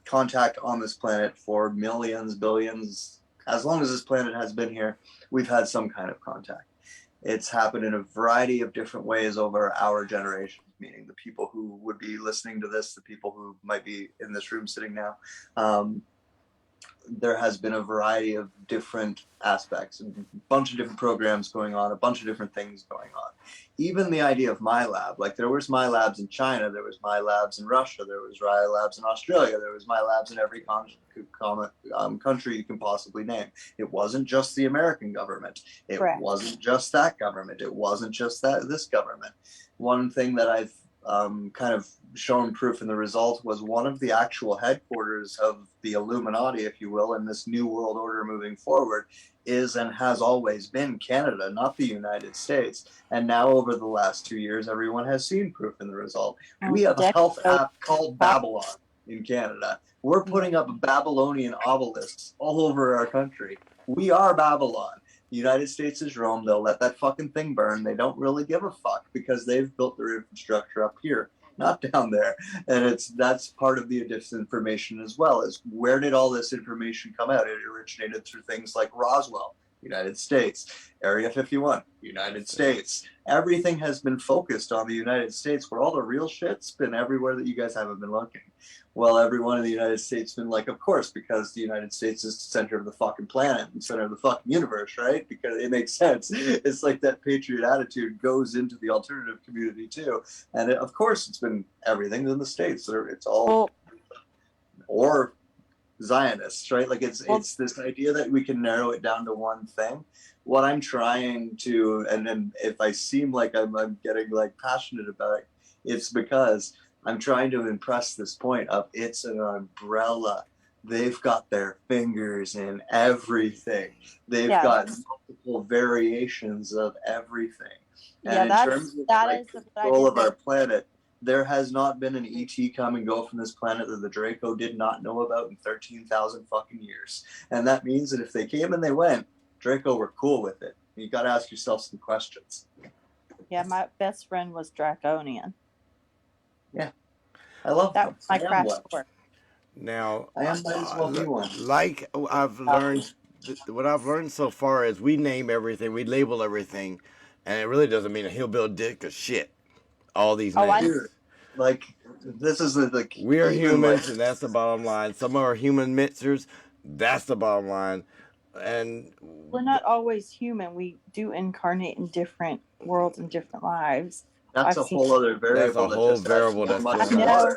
contact on this planet for millions, billions. As long as this planet has been here, we've had some kind of contact. It's happened in a variety of different ways over our generation, meaning the people who would be listening to this, the people who might be in this room sitting now. there has been a variety of different aspects, a bunch of different programs going on, a bunch of different things going on. Even the idea of my lab, like there was my labs in China, there was my labs in Russia, there was my labs in Australia, there was my labs in every country you can possibly name. It wasn't just the American government. It Correct. wasn't just that government. It wasn't just this government. One thing that I've kind of shown proof in the result was one of the actual headquarters of the Illuminati, if you will, in this new world order moving forward is and has always been Canada, not the United States. And now over the last 2 years, everyone has seen proof in the result. We have a health app called Babylon in Canada. We're putting up Babylonian obelisks all over our country. We are Babylon. The United States is Rome. They'll let that fucking thing burn. They don't really give a fuck because they've built their infrastructure up here, not down there. And that's part of the disinformation as well, is where did all this information come out? It originated through things like Roswell, United States, Area 51, United States. Everything has been focused on the United States, where all the real shit's been everywhere that you guys haven't been looking. Well, everyone in the United States been like, of course, because the United States is the center of the fucking planet and center of the fucking universe, right? Because it makes sense. It's like that patriot attitude goes into the alternative community too. And of course, it's been everything in the States. It's all, or Zionists, right? Like it's this idea that we can narrow it down to one thing. What I'm trying to, and if I seem like I'm getting like passionate about it, it's because I'm trying to impress this point of it's an umbrella. They've got their fingers in everything. They've got multiple variations of everything. And in terms of like, control of our planet, there has not been an ET come and go from this planet that the Draco did not know about in 13,000 fucking years. And that means that if they came and they went, Draco were cool with it. You got to ask yourself some questions. Yeah, my best friend was Draconian. Yeah, I love that. Was my crash course. Now, I am might as well be one. Like I've learned, what I've learned so far is we name everything, we label everything, and it really doesn't mean a hillbilly dick of shit. All these names. Like this is like we are humans, and that's the bottom line. Some are human mixers, that's the bottom line. And we're not always human. We do incarnate in different worlds and different lives. That's a whole other variable. That's a whole variable. That's I know.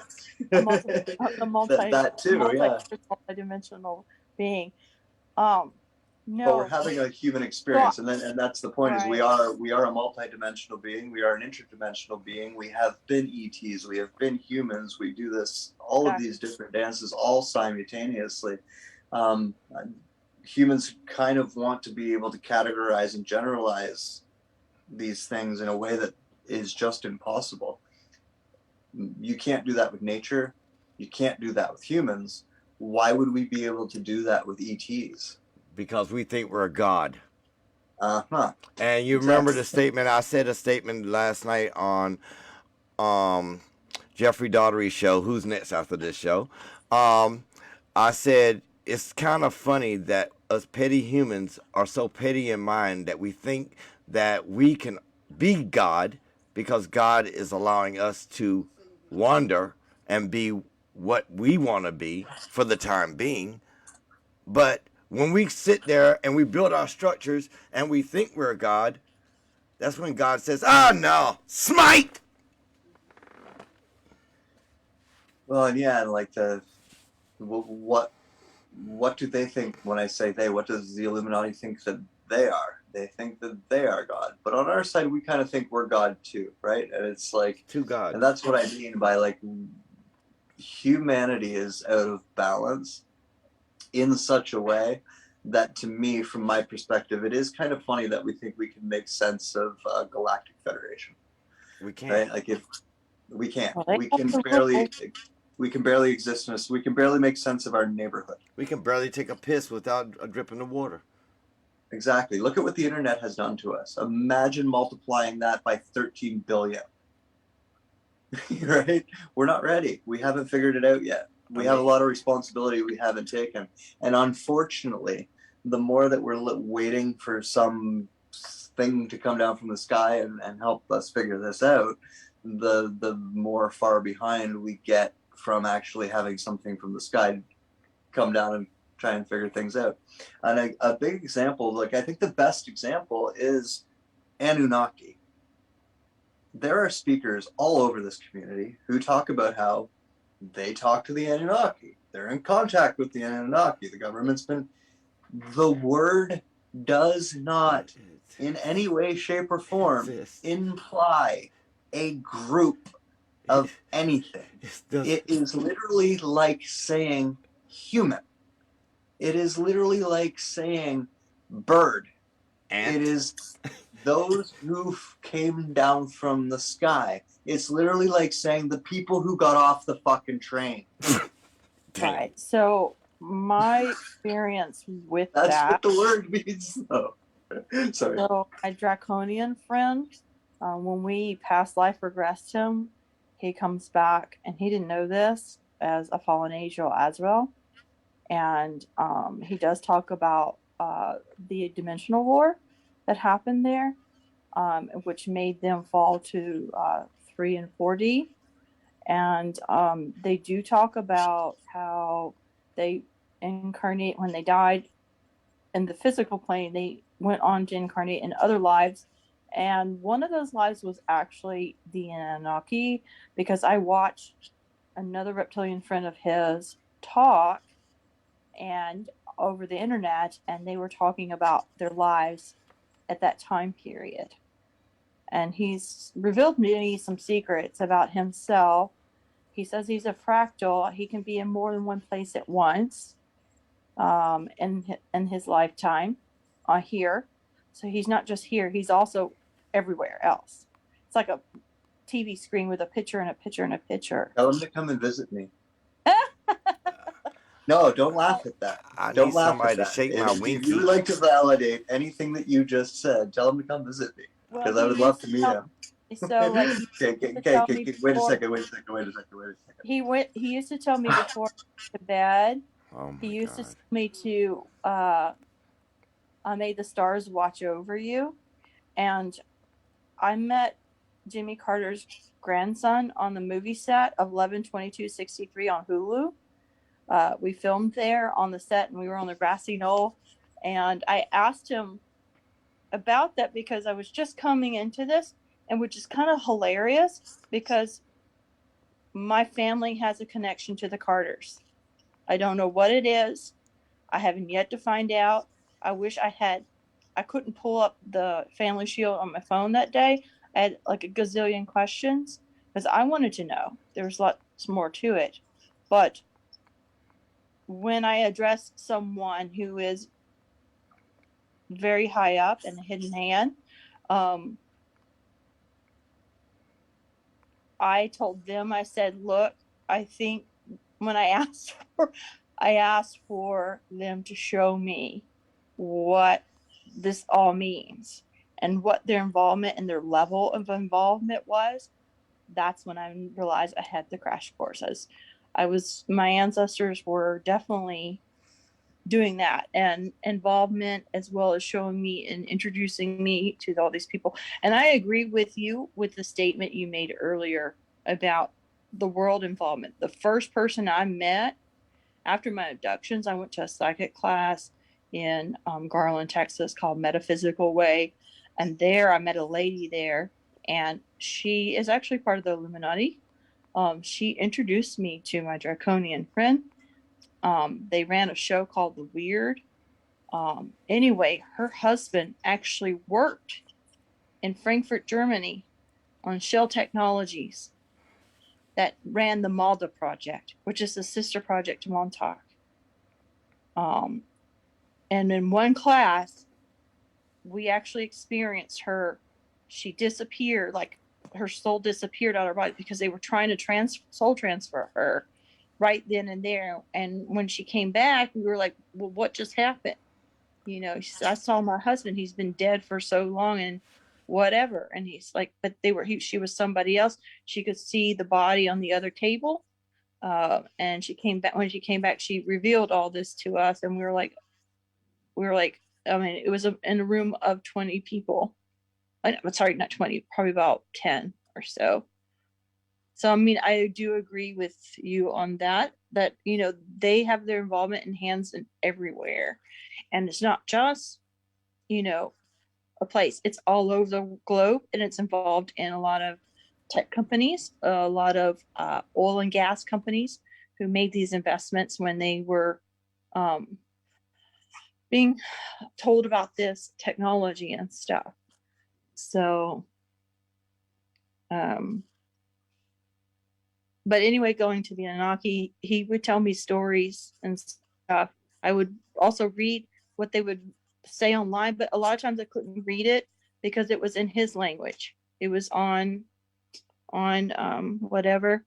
That too, yeah. Multi-dimensional being. No. But we're having a human experience, and that's the point. Is we are a multi-dimensional being. We are an interdimensional being. We have been ETs. We have been humans. We do this, all of these different dances, all simultaneously. Humans kind of want to be able to categorize and generalize these things in a way that is just impossible. You can't do that with nature. You can't do that with humans. Why would we be able to do that with ETs? Because we think we're a god. And you Exactly. remember the statement, I said a statement last night on Jeffrey Daugherty's show, Who's Next After This Show. I said, it's kind of funny that us petty humans are so petty in mind that we think that we can be God because God is allowing us to wander and be what we want to be for the time being. But when we sit there and we build our structures and we think we're God, that's when God says, "Oh no, smite!" Well, and yeah, and like what do they think when I say they? What does the Illuminati think that they are? They think that they are God. But on our side, we kind of think we're God too, right? And it's like, to God. And that's what I mean by like humanity is out of balance in such a way that, to me, from my perspective, it is kind of funny that we think we can make sense of Galactic Federation. We can't. Right? Like if we can't, we can barely exist in us. We can barely make sense of our neighborhood. We can barely take a piss without a drip in the water. Exactly. Look at what the internet has done to us. Imagine multiplying that by 13 billion. Right? We're not ready. We haven't figured it out yet. We have a lot of responsibility we haven't taken. And unfortunately, the more that we're waiting for some thing to come down from the sky and help us figure this out, the more far behind we get from actually having something from the sky come down and try and figure things out. And a big example, like I think the best example is Anunnaki. There are speakers all over this community who talk about how they talk to the Anunnaki. They're in contact with the Anunnaki. The government's been... The word does not in any way, shape, or form imply a group of anything. It is literally like saying human. It is literally like saying bird. Ant? It is those who came down from the sky. It's literally like saying the people who got off the fucking train. Right. So my experience with That's that. what the word means, though. Sorry. So my draconian friend, when we past life regressed him, he comes back, and he didn't know this, as a fallen angel as well. And he does talk about the dimensional war that happened there, which made them fall to 3 and 4D. And they do talk about how they incarnate when they died in the physical plane. They went on to incarnate in other lives, and one of those lives was actually the Anunnaki, because I watched another reptilian friend of his talk and over the internet, and they were talking about their lives at that time period. And he's revealed me some secrets about himself. He says he's a fractal. He can be in more than one place at once in his lifetime here. So he's not just here, he's also everywhere else. It's like a TV screen with a picture and a picture and a picture. Tell him to come and visit me. No, don't laugh at that. I Don't need laugh somebody at to that. shake my If winky. you would like to validate anything that you just said, tell him to come visit me. Because I would love to meet him. So like Okay, wait a second. He used to tell me before to bed. Oh He my used to God. tell me to I made the stars watch over you. And I met Jimmy Carter's grandson on the movie set of 11/22/63 on Hulu. We filmed there on the set, and we were on the grassy knoll. And I asked him about that because I was just coming into this, and which is kind of hilarious because my family has a connection to the Carters. I don't know what it is. I haven't yet to find out. I wish I had. I couldn't pull up the family shield on my phone that day. I had like a gazillion questions because I wanted to know. There's lots more to it. But when I address someone who is very high up and a hidden hand, I told them, I said, look, I think when I asked for them to show me what this all means and what their involvement and their level of involvement was. That's when I realized I had the crash courses. My ancestors were definitely doing that and involvement, as well as showing me and introducing me to all these people. And I agree with you with the statement you made earlier about the world involvement. The first person I met after my abductions, I went to a psychic class in Garland, Texas called Metaphysical Way. And there I met a lady there, and she is actually part of the Illuminati. She introduced me to my draconian friend. They ran a show called The Weird. Anyway, her husband actually worked in Frankfurt, Germany on Shell Technologies that ran the Malda project, which is the sister project to Montauk. And in one class, we actually experienced her. She disappeared, like her soul disappeared out of her body because they were trying to soul transfer her right then and there. And when she came back, we were like, well, what just happened? You know, she said, I saw my husband. He's been dead for so long and whatever. And he's like, but she was somebody else. She could see the body on the other table. And she came back. When she came back, she revealed all this to us. And we were like, I mean, it was in a room of 20 people. Sorry, not 20, probably about 10 or so. So, I mean, I do agree with you on that. that, you know, they have their involvement and hands in everywhere. And it's not just, you know, a place. It's all over the globe, and it's involved in a lot of tech companies, a lot of oil and gas companies who made these investments when they were being told about this technology and stuff. So, but anyway, going to the Anunnaki, he would tell me stories and stuff. I would also read what they would say online, but a lot of times I couldn't read it because it was in his language. It was on whatever.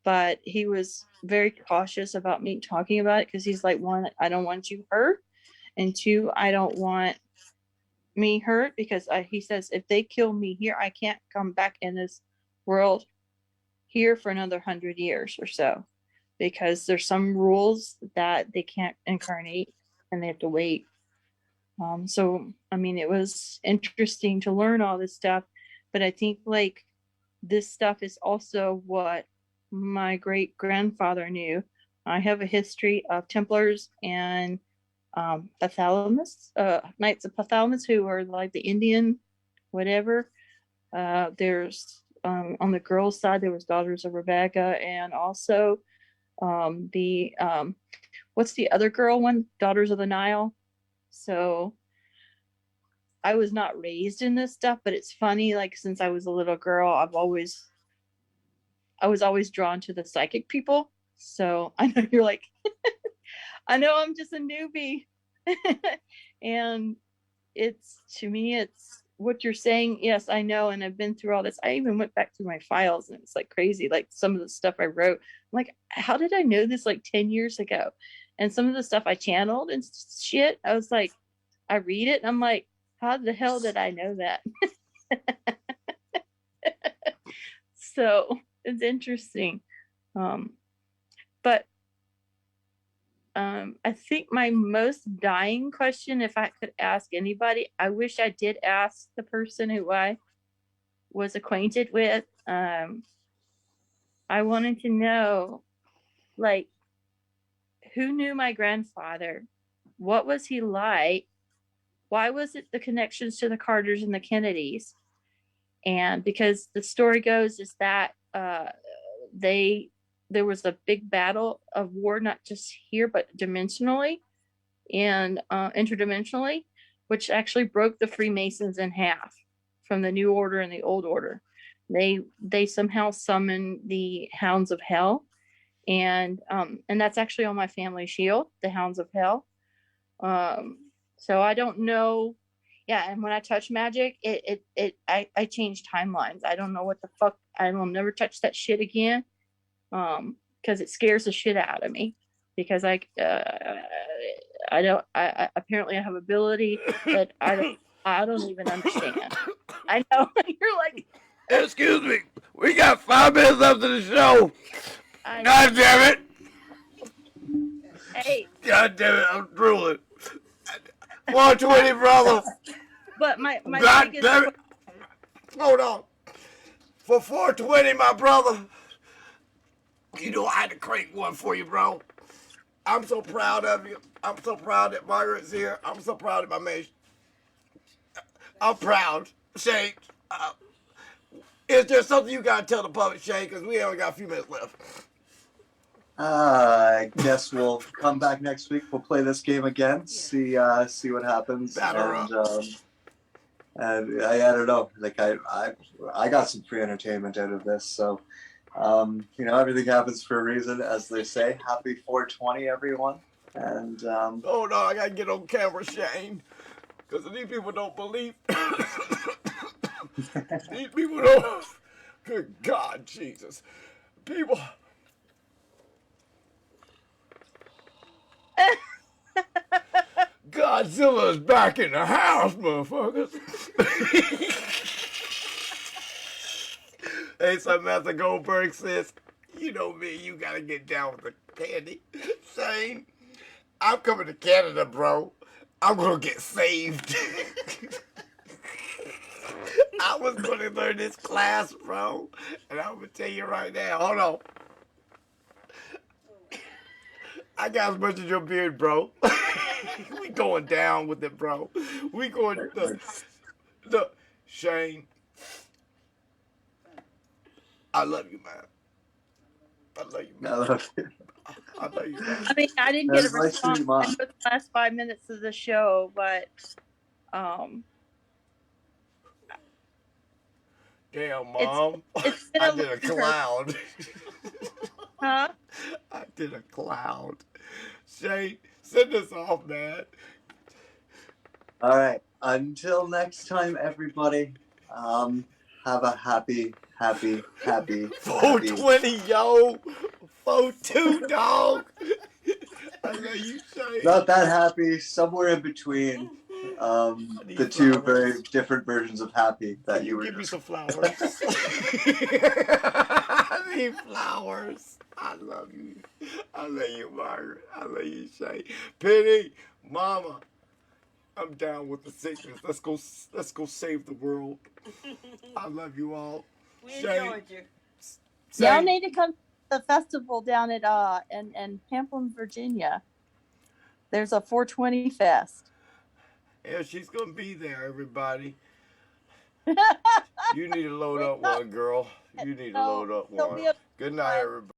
But he was very cautious about me talking about it because he's like, one, I don't want you hurt, and two, I don't want me hurt because he says if they kill me here, I can't come back in this world here for another 100 years or so, because there's some rules that they can't incarnate and they have to wait. So I mean, it was interesting to learn all this stuff, but I think like this stuff is also what my great grandfather knew. I have a history of Templars and Knights of Pathalamus, who are like the Indian whatever. There's on the girls' side, there was Daughters of Rebecca, and also the what's the other girl one? Daughters of the Nile. So I was not raised in this stuff, but it's funny, like since I was a little girl, I was always drawn to the psychic people. So I know you're like, I know I'm just a newbie. And it's, to me, it's what you're saying. Yes, I know. And I've been through all this. I even went back through my files, and it's like crazy. Like some of the stuff I wrote, I'm like, how did I know this like 10 years ago? And some of the stuff I channeled and shit, I was like, I read it and I'm like, how the hell did I know that? So it's interesting. But I think my most dying question, if I could ask anybody, I wish I did ask the person who I was acquainted with. I wanted to know, like, who knew my grandfather? What was he like? Why was it the connections to the Carters and the Kennedys? And because the story goes is that there was a big battle of war, not just here, but dimensionally and interdimensionally, which actually broke the Freemasons in half from the New Order and the Old Order. They somehow summoned the Hounds of Hell, and that's actually on my family shield, the Hounds of Hell. So I don't know. Yeah, and when I touch magic, I change timelines. I don't know what the fuck. I will never touch that shit again. Because it scares the shit out of me. Because I apparently I have ability that I don't even understand. I know you're like, Excuse me, we got 5 minutes left of the show. God damn it! Hey, God damn it! I'm drooling. 420, brother. but my God biggest damn it! Hold on. For 420, my brother. You know I had to crank one for you, bro. I'm so proud of you. I'm so proud that Margaret's here. I'm so proud of my man. I'm proud. Shane, is there something you gotta tell the public, Shane? Because we only got a few minutes left. I guess we'll come back next week. We'll play this game again. See what happens. And I don't know. Like I got some free entertainment out of this. So everything happens for a reason, as they say. Happy 420, everyone. And Oh no, I gotta get on camera, Shane. Because these people don't believe. These people don't. Good God, Jesus. People. Godzilla's back in the house, motherfuckers. Hey, Samantha Goldberg says, you know me, you gotta get down with the candy. Shane, I'm coming to Canada, bro. I'm gonna get saved. I was gonna learn this class, bro. And I'm gonna tell you right now, hold on. I got as much as your beard, bro. We going down with it, bro. We going. Look, Shane. I love you, man. I love you, man. I love you. I love you, man. I mean, I didn't get a That's my response sweet in mom. the last 5 minutes of the show, but Damn, Mom. it's been I a did a learning curve. cloud. Huh? I did a cloud. Shane, send us off, man. All right. Until next time, everybody. Have a happy. 420, yo. 42, dog. I love you, Shane. Not that happy. Somewhere in between. The two very different versions of happy that Can you you were give me just. some flowers? I need flowers. I love you. I love you, Margaret. I love you, Shay. Penny, Mama, I'm down with the sickness. Let's go save the world. I love you all. We Shay, enjoyed you. Y'all Shay, need to come to the festival down at in Pamplin, Virginia. There's a 420 fest. yeah, she's gonna be there, everybody. You need to load up one, girl. You need to load up There'll one. be a Good night, everybody.